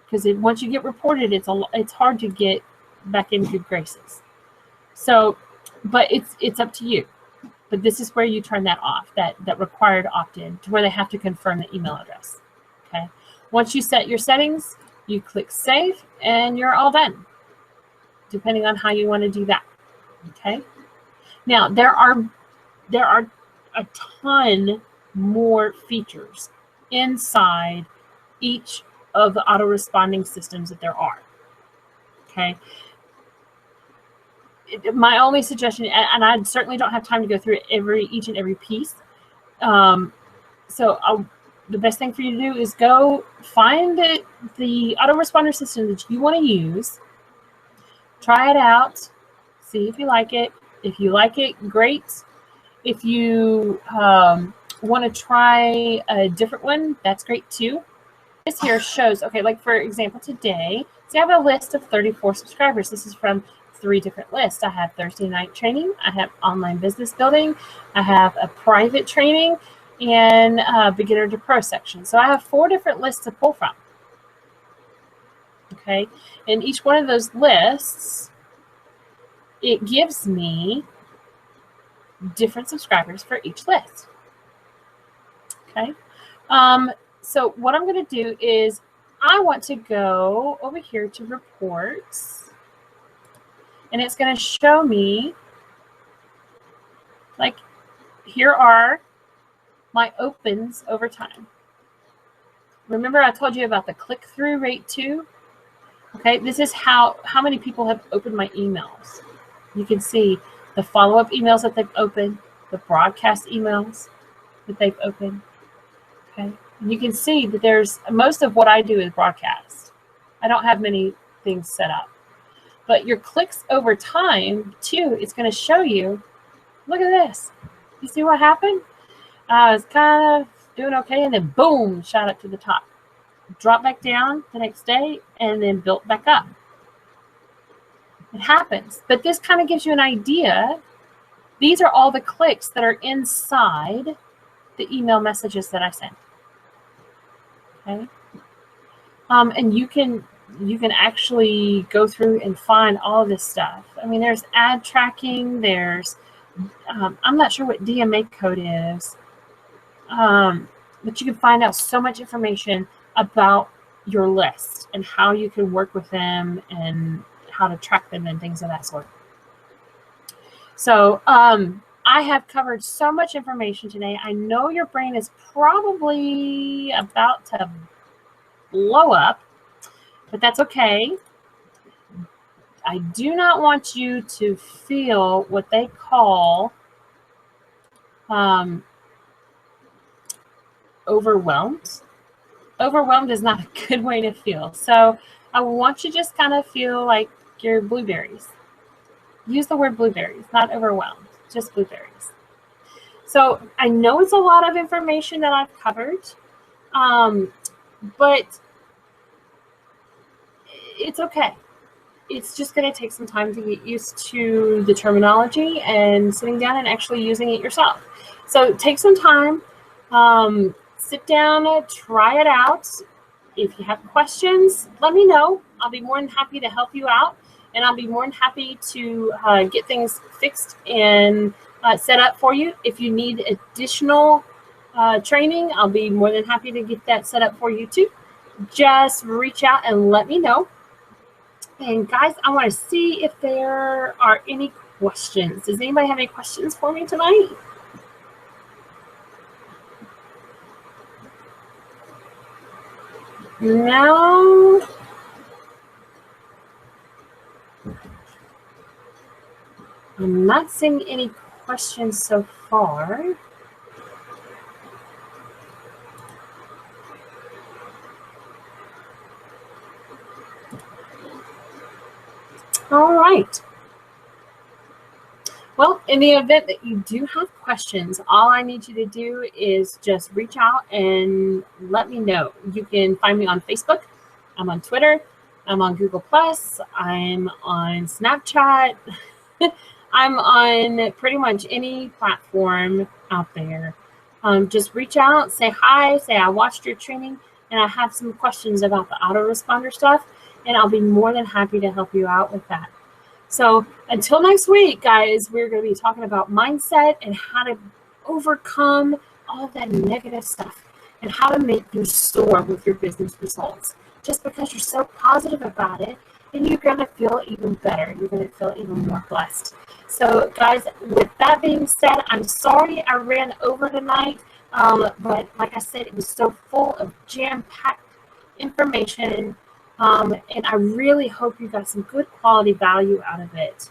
because once you get reported, it's hard to get back in good graces. So, but it's up to you. But this is where you turn that off, that required opt-in, to where they have to confirm the email address. Okay. Once you set your settings, you click save, and you're all done, depending on how you want to do that. Okay. Now there are a ton more features inside each of the auto-responding systems that there are. Okay. My only suggestion, and I certainly don't have time to go through each and every piece. The best thing for you to do is go find the autoresponder system that you want to use, try it out, see if you like it. If you like it, great. If you want to try a different one, that's great too. This here shows, okay, like for example, today, so I have a list of 34 subscribers. This is from 3 different lists. I have Thursday night training, I have online business building, I have a private training, and beginner to pro section. So I have 4 different lists to pull from. Okay, and each one of those lists, it gives me different subscribers for each list. Okay, so what I'm going to do is I want to go over here to reports, and it's going to show me, like, here are my opens over time. Remember I told you about the click-through rate too? Okay, this is how many people have opened my emails. You can see the follow-up emails that they've opened, the broadcast emails that they've opened. Okay, and you can see that there's, most of what I do is broadcast. I don't have many things set up. But your clicks over time too, it's going to show you, look at this. You see what happened? I was kind of doing okay, and then boom, shot up to the top. Dropped back down the next day, and then built back up. It happens. But this kind of gives you an idea. These are all the clicks that are inside the email messages that I send. Okay. And you can actually go through and find all of this stuff. I mean, there's ad tracking. There's I'm not sure what DMA code is, but you can find out so much information about your list and how you can work with them and how to track them and things of that sort. So I have covered so much information today. I know your brain is probably about to blow up, but that's okay. I do not want you to feel what they call overwhelmed. Overwhelmed is not a good way to feel. So I want you to just kind of feel like you're blueberries. Use the word blueberries, not overwhelmed, just blueberries. So I know it's a lot of information that I've covered, but it's okay. It's just going to take some time to get used to the terminology and sitting down and actually using it yourself. So take some time, sit down, try it out. If you have questions, let me know. I'll be more than happy to help you out. and I'll be more than happy to get things fixed and set up for you. If you need additional training, I'll be more than happy to get that set up for you too. Just reach out and let me know. And guys, I want to see if there are any questions. Does anybody have any questions for me tonight? No. I'm not seeing any questions so far. All right. Well, in the event that you do have questions, all I need you to do is just reach out and let me know. You can find me on Facebook. I'm on Twitter. I'm on Google+. I'm on Snapchat. I'm on pretty much any platform out there. Just reach out, say hi, say I watched your training, and I have some questions about the autoresponder stuff, and I'll be more than happy to help you out with that. So until next week, guys, we're going to be talking about mindset and how to overcome all of that negative stuff and how to make you soar with your business results. Just because you're so positive about it, and you're going to feel even better. You're going to feel even more blessed. So, guys, with that being said, I'm sorry I ran over tonight, but like I said, it was so full of jam-packed information. And I really hope you got some good quality value out of it.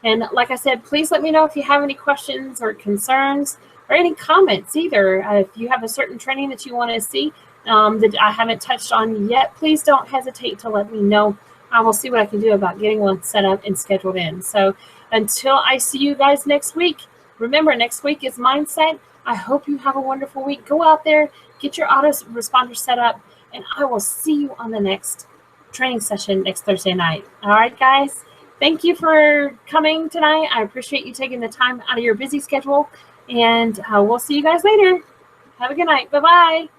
And like I said, please let me know if you have any questions or concerns or any comments either. If you have a certain training that you want to see that I haven't touched on yet, please don't hesitate to let me know. I will see what I can do about getting one set up and scheduled in. So until I see you guys next week, remember, next week is mindset. I hope you have a wonderful week. Go out there, get your autoresponder set up, and I will see you on the next training session next Thursday night. All right, guys. Thank you for coming tonight. I appreciate you taking the time out of your busy schedule, and we'll see you guys later. Have a good night. Bye-bye.